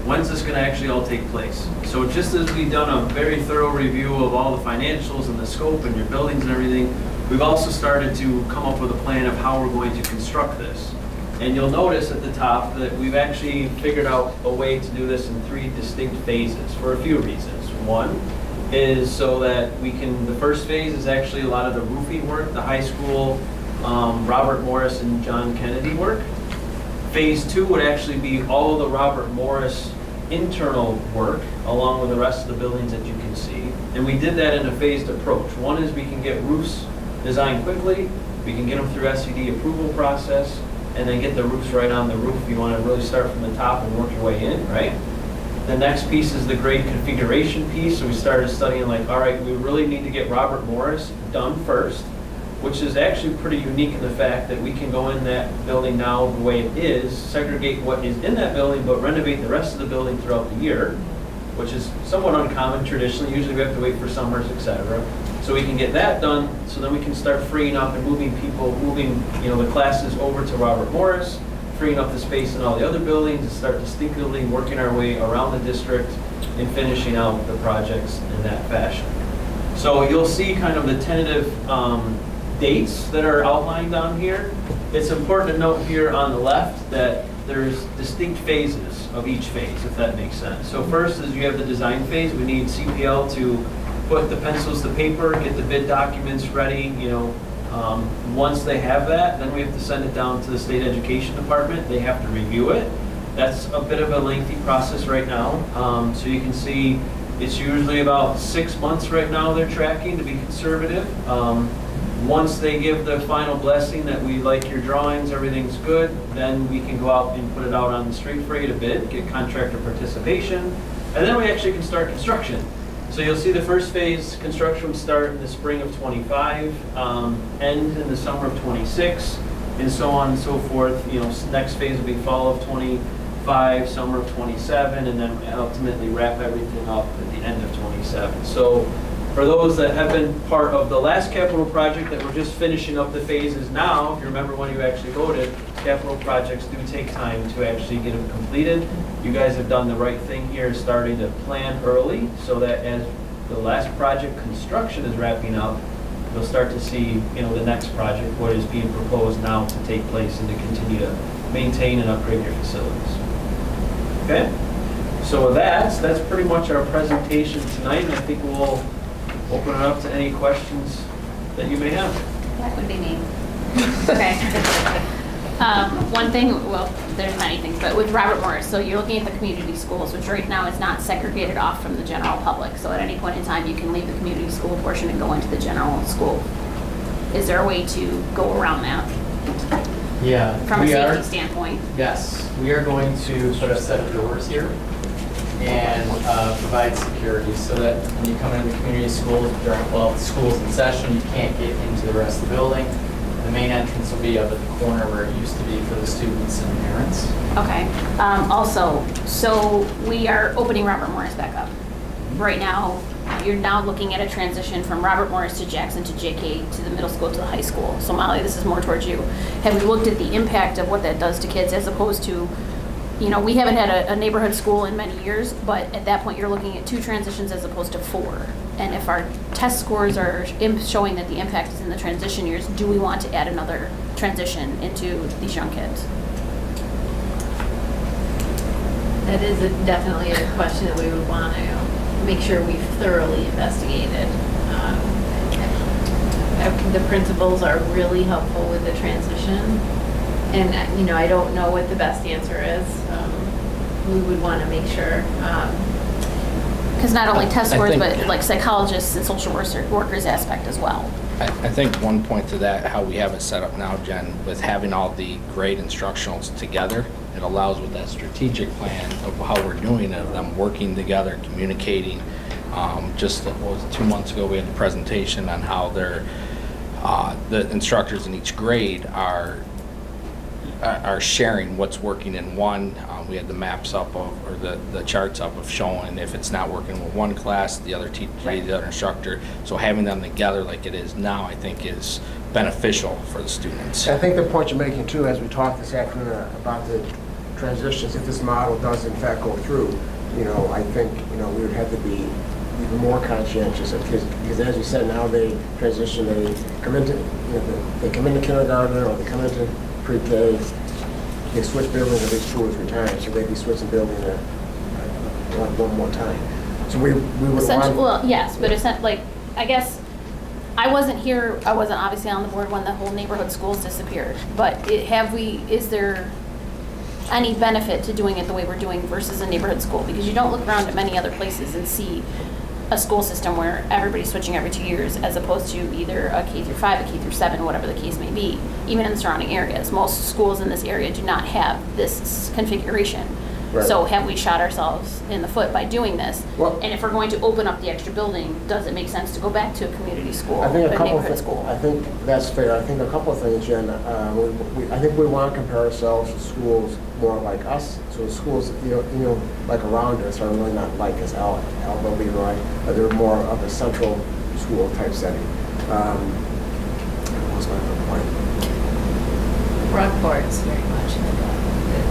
when's this going to actually all take place? So just as we've done a very thorough review of all the financials and the scope and your buildings and everything, we've also started to come up with a plan of how we're going to construct this. And you'll notice at the top that we've actually figured out a way to do this in 3 distinct phases for a few reasons. One is so that we can, the first phase is actually a lot of the roofing work, the high school, Robert Morris and John Kennedy work. Phase 2 would actually be all of the Robert Morris internal work along with the rest of the buildings that you can see. And we did that in a phased approach. One is we can get roofs designed quickly, we can get them through SED approval process, and then get the roofs right on the roof. You want to really start from the top and work your way in, right? The next piece is the grade configuration piece. So we started studying like, all right, we really need to get Robert Morris done first, which is actually pretty unique in the fact that we can go in that building now the way it is, segregate what is in that building, but renovate the rest of the building throughout the year, which is somewhat uncommon traditionally. Usually we have to wait for summers, etc. So we can get that done, so then we can start freeing up and moving the classes over to Robert Morris, freeing up the space in all the other buildings, and start distinctively working our way around the district and finishing out the projects in that fashion. So you'll see kind of the tentative dates that are outlined on here. It's important to note here on the left that there's distinct phases of each phase, if that makes sense. So first is you have the design phase. We need CPL to put the pencils to paper, get the bid documents ready. Once they have that, then we have to send it down to the state education department. They have to review it. That's a bit of a lengthy process right now. So you can see it's usually about 6 months right now they're tracking, to be conservative. Once they give the final blessing that we like your drawings, everything's good, then we can go out and put it out on the street for you to bid, get contractor participation, and then we actually can start construction. So you'll see the first phase construction would start in the spring of 25, end in the summer of 26, and so on and so forth. Next phase will be fall of 25, summer of 27, and then ultimately wrap everything up at the end of 27. So for those that have been part of the last capital project that we're just finishing up the phases now, if you remember when you actually voted, capital projects do take time to actually get them completed. You guys have done the right thing here, starting to plan early, so that as the last project construction is wrapping up, you'll start to see, the next project, what is being proposed now to take place and to continue to maintain and upgrade your facilities. Okay? So with that, that's pretty much our presentation tonight, and I think we'll open it up to any questions that you may have. That would be me. Okay. One thing, well, there's many things, but with Robert Morris, so you're looking at the community schools, which right now is not segregated off from the general public. So at any point in time, you can leave the community school portion and go into the general school. Is there a way to go around that Yeah. from a safety standpoint? Yes, we are going to put a set of doors here and provide security so that when you come into the community schools, while the school's in session, you can't get into the rest of the building. The main entrance will be up at the corner where it used to be for the students and parents. Okay. Also, so we are opening Robert Morris back up. Right now, you're now looking at a transition from Robert Morris to Jackson to JK to the middle school to the high school. So Molly, this is more towards you. Have we looked at the impact of what that does to kids as opposed to, we haven't had a neighborhood school in many years, but at that point you're looking at 2 transitions as opposed to 4. And if our test scores are showing that the impact is in the transition years, do we want to add another transition into these young kids? That is definitely a question that we would want to make sure we've thoroughly investigated. The principals are really helpful with the transition. And, I don't know what the best answer is. We would want to make sure. Because not only test I scores, think- but like psychologists and social workers aspect as well. I think one point to that, how we have it set up now, Jen, with having all the grade instructionals together, it allows with that strategic plan of how we're doing it, of them working together, communicating. Just, 2 months ago, we had the presentation on how the instructors in each grade are sharing what's working in one. We had the maps up or the charts up of showing if it's not working with one class, the other teacher, the other instructor. So having them together like it is now, I think is beneficial for the students. I think the point you're making too, as we talked this afternoon about the transitions, if this model does in fact go through, I think, we would have to be even more conscientious of kids, because as you said, now they transition, they come into, they come into kindergarten or they come into pre-K, they switch buildings every 2 or 3 times, so they'd be switching building one more time. So we would want. Well, yes, but it's not like, I guess, I wasn't here, I wasn't obviously on the board when the whole neighborhood schools disappeared, but is there any benefit to doing it the way we're doing versus a neighborhood school? Because you don't look around at many other places and see a school system where everybody's switching every 2 years, as opposed to either a K through 5, a K through 7, whatever the case may be. Even in the surrounding areas, most schools in this area do not have this configuration. Right. So have we shot ourselves in the foot by doing this? Well- And if we're going to open up the extra building, does it make sense to go back to a community school, I think a a couple neighborhood of school? I think that's fair. I think a couple of things, Jen. I think we want to compare ourselves to schools more like us. So schools, like around us are really not like us, although we right, but they're more of a central school type setting. What was my other point? Rockport's very much like that.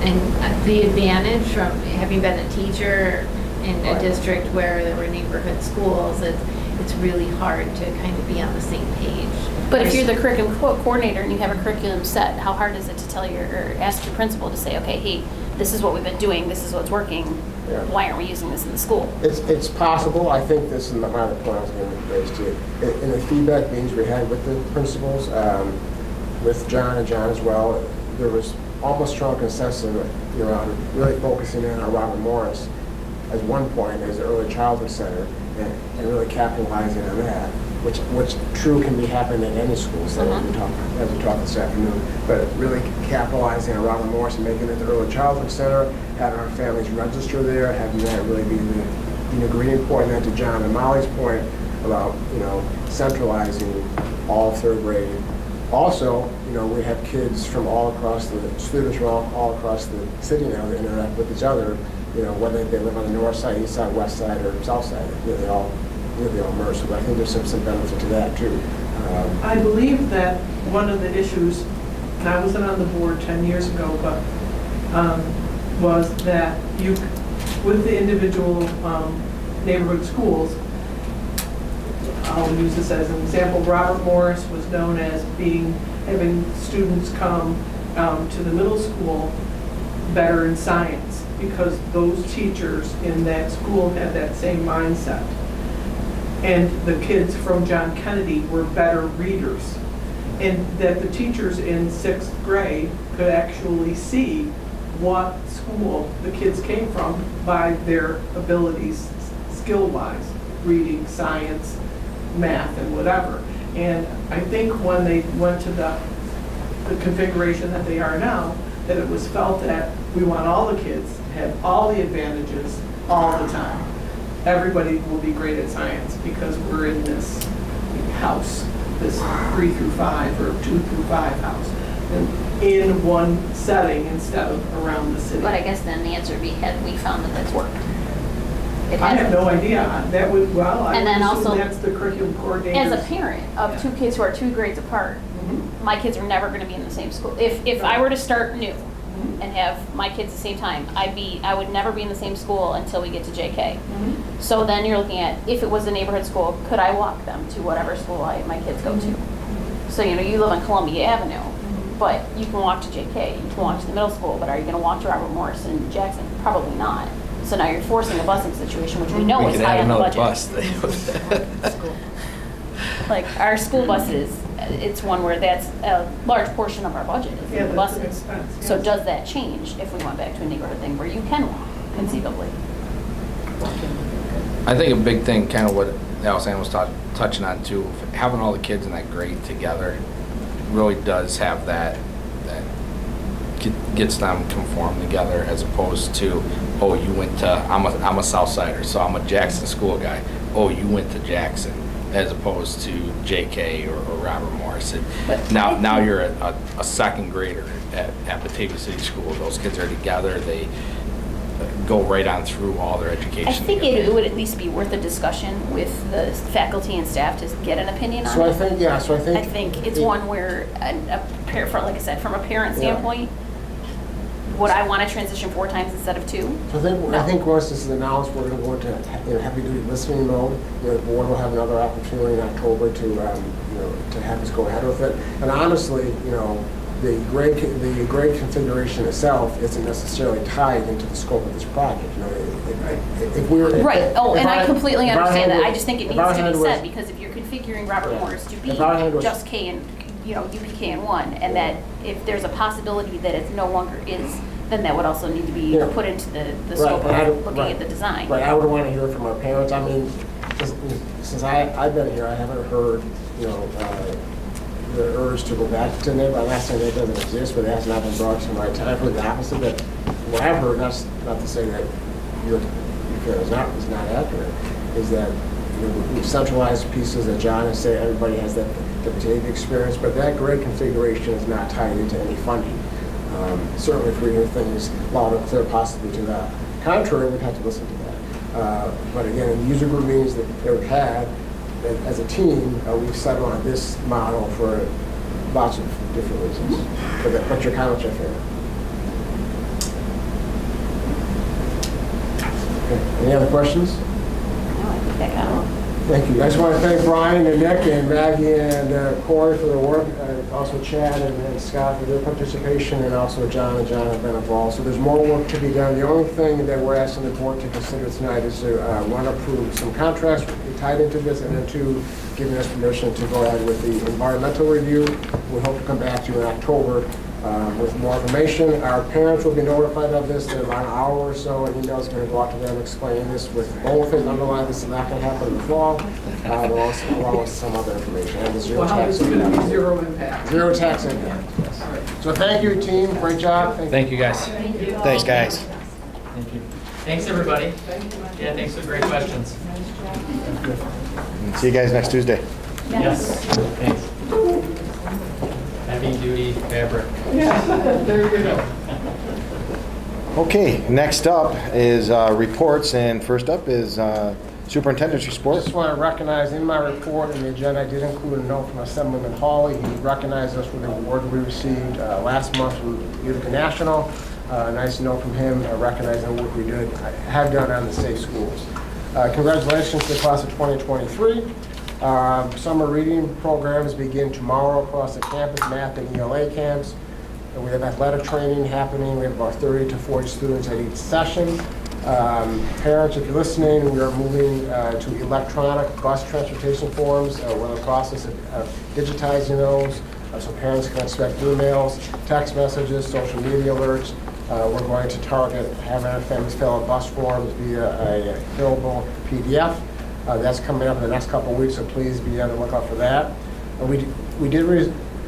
And the advantage from having been a teacher in a Right. district where there were neighborhood schools, it's really hard to kind of be on the same page. But if you're the curriculum coordinator and you have a curriculum set, how hard is it to tell or ask your principal to say, okay, hey, this is what we've been doing, this is what's working, Yeah. why aren't we using this in the school? It's possible. I think this is my other point I was going to raise too. In the feedback meetings we had with the principals, with John and John as well, there was almost strong consensus around really focusing in on Robert Morris as one point as the early childhood center and really capitalizing on that, which true can be happening in any school setting as we talked this afternoon, but really capitalizing on Robert Morris and making it the early childhood center, having our families register there, having that really be the ingredient point, and then to John and Molly's point about centralizing all third grade. Also, we have kids from all across students from all across the city now that interact with each other, whether they live on the north side, east side, west side, or south side. They all merge. So I think there's some benefit to that too. I believe that one of the issues, and I wasn't on the board 10 years ago, but was that with the individual neighborhood schools, I'll use this as an example. Robert Morris was known as having students come to the middle school better in science because those teachers in that school had that same mindset. And the kids from John Kennedy were better readers. And that the teachers in 6th grade could actually see what school the kids came from by their abilities skill-wise, reading, science, math, and whatever. And I think when they went to the configuration that they are now, that it was felt that we want all the kids to have all the advantages all the time. Everybody will be great at science because we're in this house, this 3 through 5 or 2 through 5 house, and in one setting instead of around the city. But I guess then the answer would be, had we found that that's worked? It I have hasn't. no idea. That would, well, I And would then assume also, that's the curriculum coordinator. As a parent of 2 kids who are 2 grades apart, my kids are never going to be in the same school. If I were to start new and have my kids at the same time, I would never be in the same school until we get to JK. So then you're looking at, if it was a neighborhood school, could I walk them to whatever school my kids go to? So you live on Columbia Avenue, but you can walk to JK, you can walk to the middle school, but are you going to walk to Robert Morris and Jackson? Probably not. So now you're forcing a busing situation, which we know We is could high have on the another budget. bus. Like our school buses, it's one where that's a large portion of our budget is Yeah, in the that's an buses. expense, So yes. does that change if we went back to a neighborhood thing where you can walk conceivably? I think a big thing, kind of what Alexander was touching on too, having all the kids in that grade together really does have that gets them conformed together, as opposed to, oh, you went to, I'm a Southsider, so I'm a Jackson school guy. Oh, you went to Jackson, as opposed to JK or Robert Morris. Now you're a second grader at Batavia City School. Those kids are together. go right on through all their education. I think together. it would at least be worth a discussion with the faculty and staff to get an opinion on So I it. think, yeah, so I think. I think it's one where, like I said, from a parent Yeah. standpoint, would I want to transition 4 times instead of 2? So I think once this is announced, we're going to go into heavy-duty listening mode. The board will have another opportunity in October to, to have us go ahead with it. And honestly, the grade configuration itself isn't necessarily tied into the scope of this project. If we were Right, oh, and I completely if our understand hand that, I was- just think it if needs our to be hand was- said, because if you're configuring Robert Yeah. Morris to be If our hand was- just K and, UPK and 1, and that if there's a possibility that it no longer is, then that would also need to be Yeah. put into the Right, scope and I of don't- looking right. at the design. Right, I would want to hear from our parents. I mean, since I've been here, I haven't heard, the urge to go back to NIB. I'm not saying that doesn't exist, but it has not been brought to my attention. I've heard the opposite, but what I've heard, that's not to say that your feel is not accurate, is that we've centralized pieces that John has said, everybody has that potato experience, but that grade configuration is not tied into any funding. Certainly if we hear things loud and clear possibly to the contrary, we'd have to listen to that. But again, in the user group meetings that we've had, as a team, we've settled on this model for lots of different reasons. But your comments are fair. Okay. Any other questions? No, I think that got it. Thank you. I just want to thank Brian and Nick and Maggie and Corey for their work, also Chad and Scott for their participation, and also John have been involved. So there's more work to be done. The only thing that we're asking the board to consider tonight is to, one, approve some contracts tied into this, and then 2, giving us permission to go ahead with the environmental review. We hope to come back to you in October with more information. Our parents will be notified of this in about an hour or so. An email is going to go out to them explaining this with both and underline this is not going to happen in the fall, along with some other information. And the zero Well, how tax is it going to be impact. 0 impact? Zero tax impact, yes. So thank you, team. Great job. Thank you, guys. Thanks, guys. Thank you. Thanks, everybody. Yeah, thanks for the great questions. See you guys next Tuesday. Yes, thanks. Heavy duty fabric. There you go. Okay, next up is reports, and first up is superintendent's I report. just want to recognize in my report in the agenda, I did include a note from Assemblyman Hawley. He recognized us for the award we received last month from Utica National. A nice note from him recognizing the work we have done on the safe schools. Congratulations to the class of 2023. Summer reading programs begin tomorrow across the campus, math and ELA camps. And we have athletic training happening. We have about 30 to 40 students at each session. Parents, if you're listening, we are moving to electronic bus transportation forms. We're in the process of digitizing those, so parents can expect emails, text messages, social media alerts. We're going to target having our families fill out bus forms via a fillable PDF. That's coming up in the next couple of weeks, so please be on the lookout for that. We did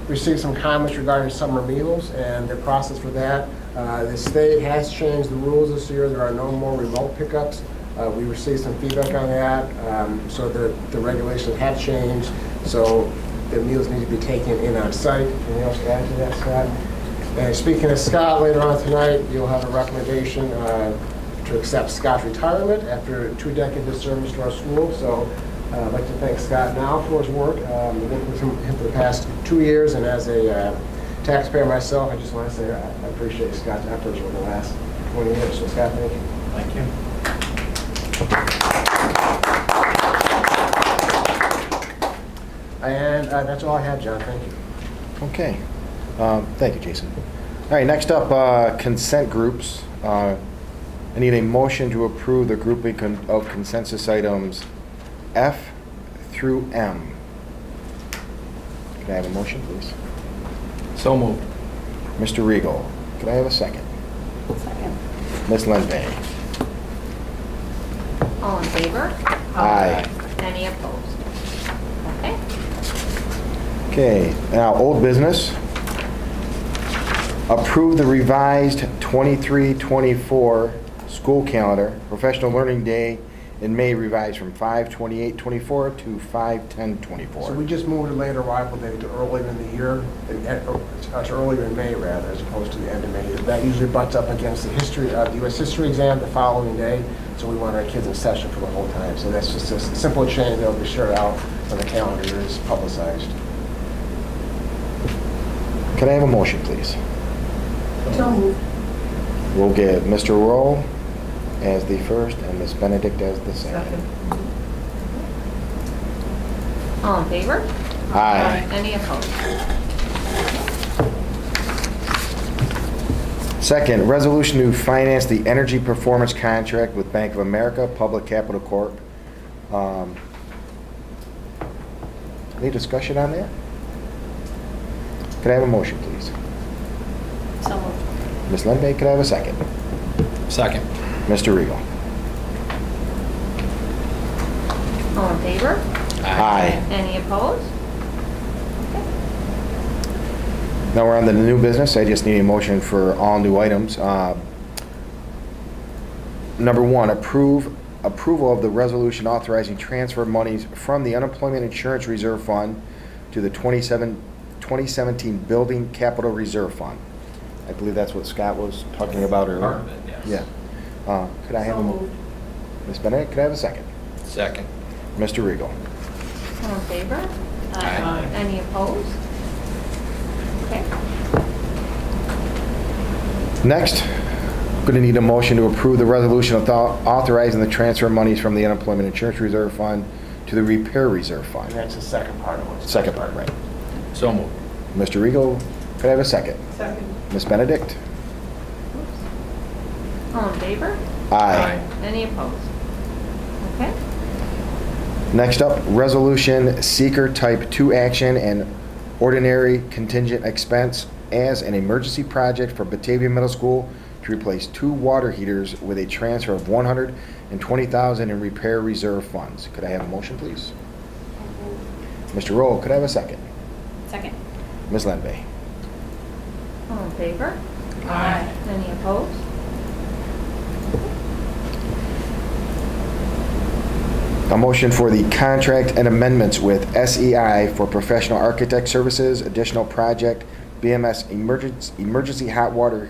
receive some comments regarding summer meals and the process for that. The state has changed the rules this year. There are no more remote pickups. We received some feedback on that, so the regulations have changed. So the meals need to be taken in on site. Anything else to add to that, Scott? And speaking of Scott, later on tonight, you'll have a recommendation to accept Scott's retirement after 2 decades of service to our school. So I'd like to thank Scott now for his work. I've worked with him for the past 2 years, and as a taxpayer myself, I just want to say I appreciate Scott's efforts over the last 20 years. So Scott, thank you. Thank you. And that's all I have, John. Thank you. Okay, thank you, Jason. All right, next up, consent groups. I need a motion to approve the grouping of consensus items F through M. Can I have a motion, please? So moved. Mr. Regal, can I have a second? Second. Ms. Lenve? All in favor? Aye. Any opposed? Okay. Okay, now, old business. Approve the revised 23-24 school calendar, professional learning day in May revised from 5/28/24 to 5/10/24. So we just moved the late arrival date to earlier in the year, to earlier in May rather, as opposed to the end of May. That usually butts up against the U.S. history exam the following day, so we want our kids in session for the whole time. So that's just a simple change that will be shared out when the calendar is publicized. Can I have a motion, please? So moved. We'll get Mr. Roll as the first and Ms. Benedict as the second. Second. All in favor? Aye. Any opposed? Second, resolution to finance the energy performance contract with Bank of America Public Capital Corp. Any discussion on that? Could I have a motion, please? So moved. Ms. Lenbe, could I have a second? Second. Mr. Regal. All in favor? Aye. Any opposed? Now we're on the new business. I just need a motion for all new items. Number one, approval of the resolution authorizing transfer monies from the Unemployment Insurance Reserve Fund to the 2017 Building Capital Reserve Fund. I believe that's what Scott was talking about earlier. Part of it, yes. Yeah. Could I have So a moved. Ms. Benedict, could I have a second? Second. Mr. Regal. All in favor? Aye. Any opposed? Okay. Next, I'm going to need a motion to approve the resolution authorizing the transfer of monies from the Unemployment Insurance Reserve Fund to the Repair Reserve Fund. And that's the second part of it. Second part, right. So moved. Mr. Regal, could I have a second? Second. Ms. Benedict? All in favor? Aye. Any opposed? Okay. Next up, resolution seeker type 2 action and ordinary contingent expense as an emergency project for Batavia Middle School to replace 2 water heaters with a transfer of $120,000 in repair reserve funds. Could I have a motion, please? Mr. Roll, could I have a second? Second. Ms. Lenbe? All in favor? Aye. Any opposed? A motion for the contract and amendments with SEI for professional architect services, additional project, BMS emergency hot water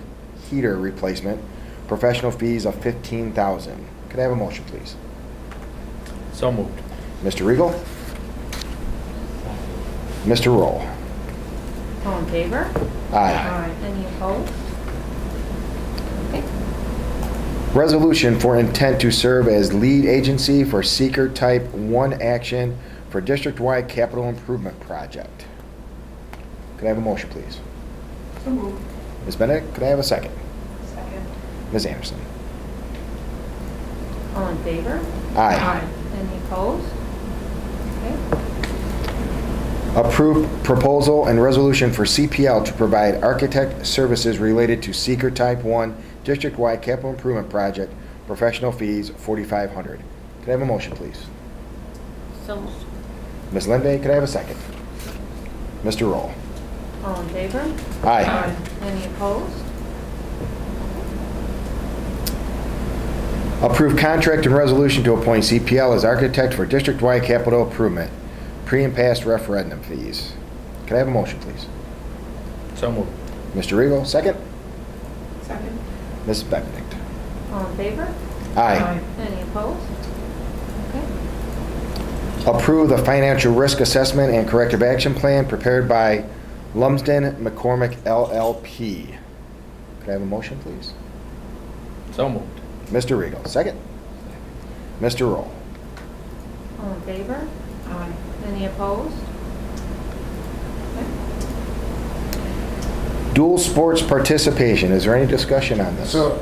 heater replacement, professional fees of $15,000. Could I have a motion, please? So moved. Mr. Regal? Mr. Roll? All in favor? Aye. Any opposed? Okay. Resolution for intent to serve as lead agency for seeker type 1 action for district-wide capital improvement project. Could I have a motion, please? So moved. Ms. Benedict, could I have a second? Second. Ms. Anderson? All in favor? Aye. Any opposed? Okay. Approve proposal and resolution for CPL to provide architect services related to seeker type 1 district-wide capital improvement project, professional fees $4,500. Could I have a motion, please? So moved. Ms. Lenbe, could I have a second? Mr. Roll? All in favor? Aye. Any opposed? Approve contract and resolution to appoint CPL as architect for district-wide capital improvement, pre and past referendum fees. Could I have a motion, please? So moved. Mr. Regal, second? Second. Ms. Benedict? All in favor? Aye. Any opposed? Okay. Approve the financial risk assessment and corrective action plan prepared by Lumsden McCormick LLP. Could I have a motion, please? So moved. Mr. Regal, second? Mr. Roll? All in favor? Aye. Any opposed? Dual sports participation, is there any discussion on this? So,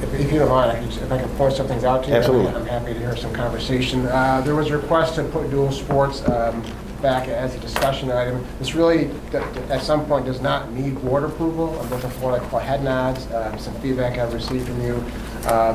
if you don't mind, if I can point some things out to you. Absolutely. I'm happy to hear some conversation. There was a request to put dual sports back as a discussion item. This really, at some point, does not need board approval. I'm looking for head nods, some feedback I've received from you.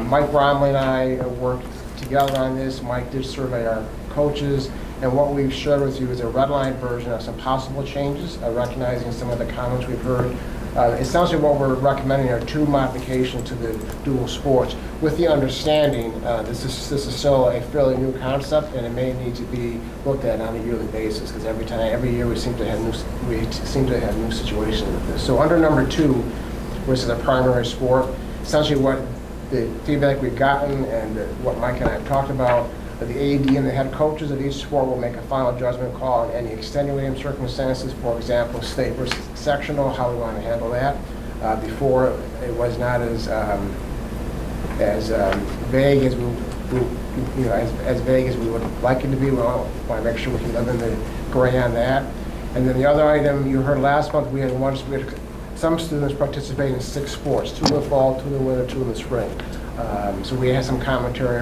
Mike Bromley and I worked together on this. Mike did survey our coaches, And what we've shared with you is a redline version of some possible changes, recognizing some of the comments we've heard. Essentially what we're recommending are 2 modifications to the dual sports, with the understanding this is still a fairly new concept, and it may need to be looked at on a yearly basis, because every year we seem to have new situations with this. So under number 2, which is a primary sport, essentially what the feedback we've gotten and what Mike and I have talked about, the AD and the head coaches of each sport will make a final judgment call on any extenuating circumstances, for example, state versus sectional, how we want to handle that. Before, it was not as vague as as vague as we would like it to be. We want to make sure we can live in the gray on that. And then the other item you heard last month, we had some students participate in 6 sports, 2 in the fall, 2 in the winter, 2 in the spring. So we had some commentary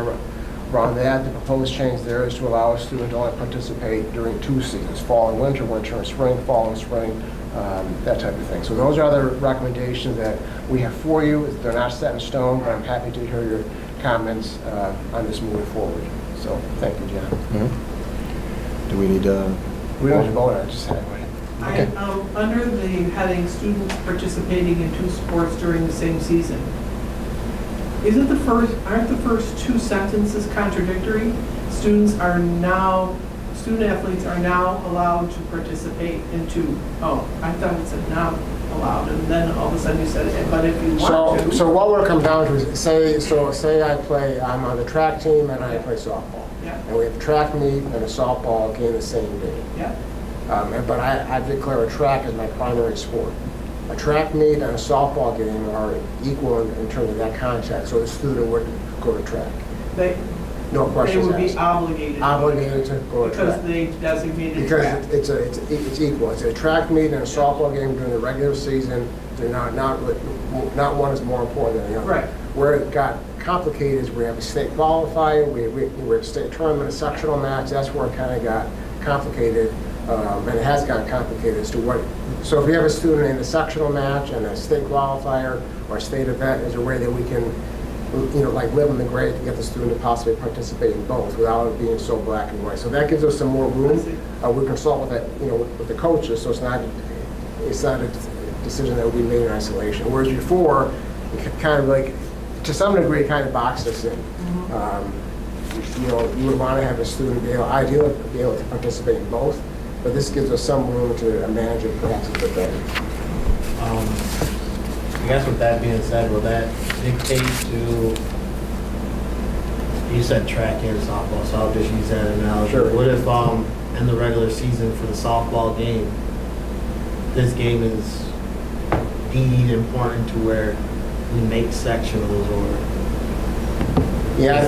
around that. The proposed change there is to allow a student to only participate during 2 seasons, fall and winter, winter and spring, fall and spring, that type of thing. So those are the recommendations that we have for you. They're not set in stone, but I'm happy to hear your comments on this moving forward. So thank you, John. Do we need to? We don't have to vote on it, just have it. Okay. Under the heading, students participating in 2 sports during the same season, aren't the first 2 sentences contradictory? Student athletes are now allowed to participate in 2. Oh, I thought it said now allowed, and then all of a sudden you said, but if you want to. So what would it come down to is, say I'm on the track team and I play softball. Yeah. And we have a track meet and a softball game the same day. Yeah. But I declare a track as my primary sport. A track meet and a softball game are equal in terms of that contact, so the student would go to track. No They questions would be asked. Obligated to go to track. Because they designated track. Because it's equal. It's a track meet and a softball game during the regular season. They're not one is more important than the other. Right. Where it got complicated is we have a state qualifier, we have a state tournament, a sectional match. That's where it kind of got complicated, and it has gotten complicated as to what. So if we have a student in a sectional match and a state qualifier or a state event, is a way that we can, like live in the gray to get the student to possibly participate in both without it being so black and white. So that gives us some more room. We consult with that, with the coaches, so it's not a decision that would be made in isolation. Whereas before, it kind of like, to some degree, kind of boxed us in. You would want to have a student ideally be able to participate in both, but this gives us some room to manage it perhaps a bit better. I guess with that being said, will that dictate to, you said track and softball, so I'll just use that analogy. Sure. What if in the regular season for the softball game, this game is deemed important to where we make sectionals or? Yeah,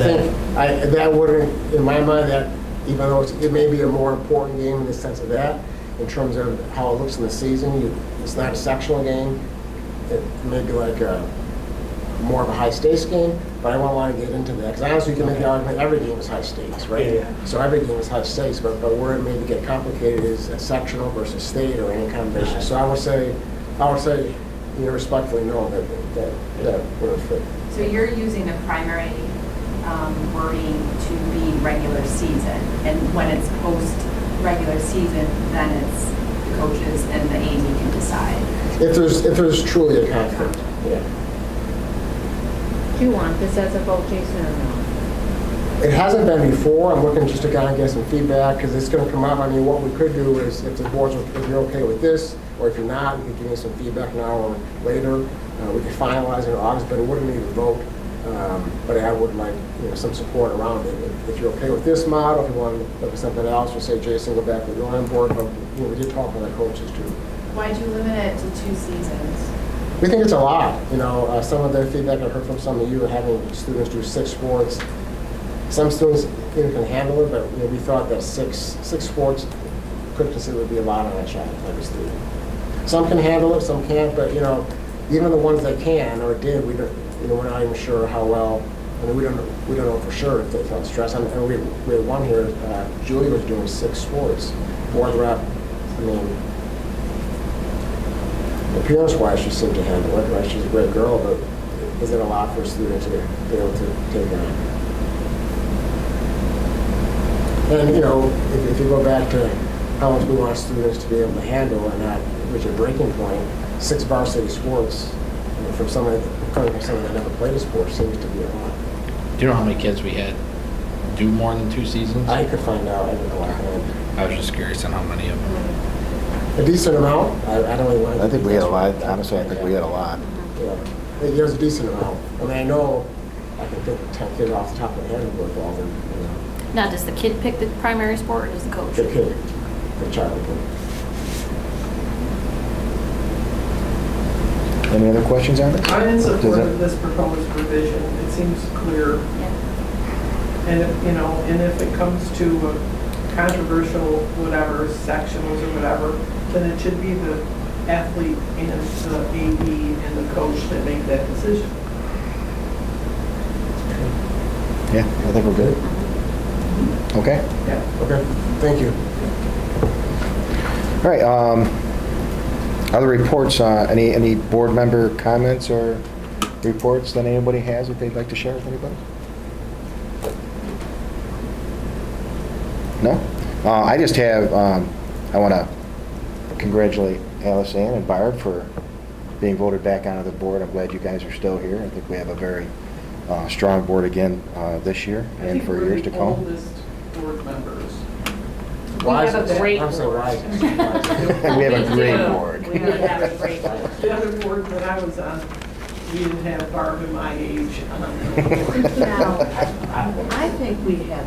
I think that wouldn't, in my mind, that even though it may be a more important game in the sense of that, in terms of how it looks in the season, it's not a sectional game. It may be like more of a high stakes game, but I won't want to get into that because honestly, you can make the argument every game is high stakes, right? Yeah. So every game is high stakes, but where it may get complicated is a sectional versus state or any combination. So I would say, respectfully, no, that wouldn't fit. So you're using the primary wording to be regular season, and when it's post-regular season, then it's the coaches and the AD can decide. If there's truly a conflict, yeah. Do you want this as a vote, Jason, or no? It hasn't been before. I'm looking just to kind of get some feedback because it's going to come up. I mean, what we could do is if the board's, if you're okay with this, or if you're not, you can give me some feedback now or later. We could finalize it in August, but it wouldn't need a vote. But I would like some support around it. If you're okay with this model, if you want to look at something else, or say, Jason, go back to the drawing board. But we did talk with our coaches too. Why'd you limit it to 2 seasons? We think it's a lot. Some of the feedback I heard from some of you having students do 6 sports. Some students can handle it, but we thought that six sports could consider to be a lot on a child, every student. Some can handle it, some can't, but even the ones that can or did, we're not even sure how well. I mean, we don't know for sure if they felt stress. And we had one here. Julie was doing 6 sports, board rep. I mean, appearance-wise, she seemed to handle it. Right, she's a great girl, but is it a lot for a student to be able to take on? And, you know, if you go back to how much we want students to be able to handle and not reach a breaking point, 6 varsity sports, you know, from somebody, coming from someone that never played a sport seems to be a lot. Do you know how many kids we had do more than 2 seasons? I could find out, I don't know offhand. I was just curious on how many of them. A decent amount, I don't really want to. I think we had a lot, honestly, I think we had a lot. Yeah, there's a decent amount. I mean, I know, I can think of 10 kids off the top of my head who work all of them, you know. Now, does the kid pick the primary sport or does the coach? The kid, the child kid. Any other questions on it? I'm in support Does it- of this proposed revision. It seems clear. Yeah. And, you know, and if it comes to a controversial whatever, sectionals or whatever, then it should be the athlete and the AD and the coach that make that decision. Yeah, I think we're good. Okay. Yeah. Okay, thank you. All right, other reports, any board member comments or reports that anybody has that they'd like to share with anybody? No? I just have, I want to congratulate Alice Ann and Barb for being voted back onto the board. I'm glad you guys are still here. I think we have a very strong board again this year and for years to I come. think we're the oldest board members. We have a great I'm so board. wise. We have a great board. We have a great board. The other board that I was on, we didn't have Barb and my age on the board. Now, I think we have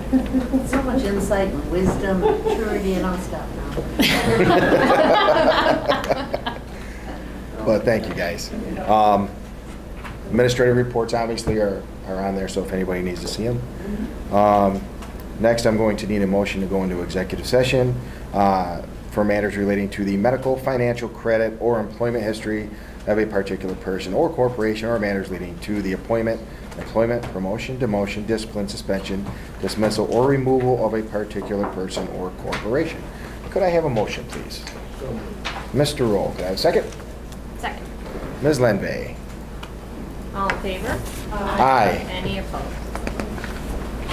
so much insight and wisdom, maturity, and all stuff now. But thank you, guys. Administrative reports obviously are on there, so if anybody needs to see them. Next, I'm going to need a motion to go into executive session for matters relating to the medical, financial, credit, or employment history of a particular person or corporation, or matters leading to the appointment, employment, promotion, demotion, discipline, suspension, dismissal, or removal of a particular person or corporation. Could I have a motion, please? Mr. Roll, could I have a second? Second. Ms. Lenve? All in favor? Aye. Any opposed?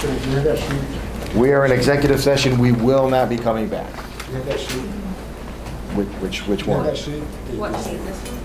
Do you have that sheet? We are in executive session. We will not be coming back. Do you have that sheet? Which Do you have one? that sheet? What sheet, this one?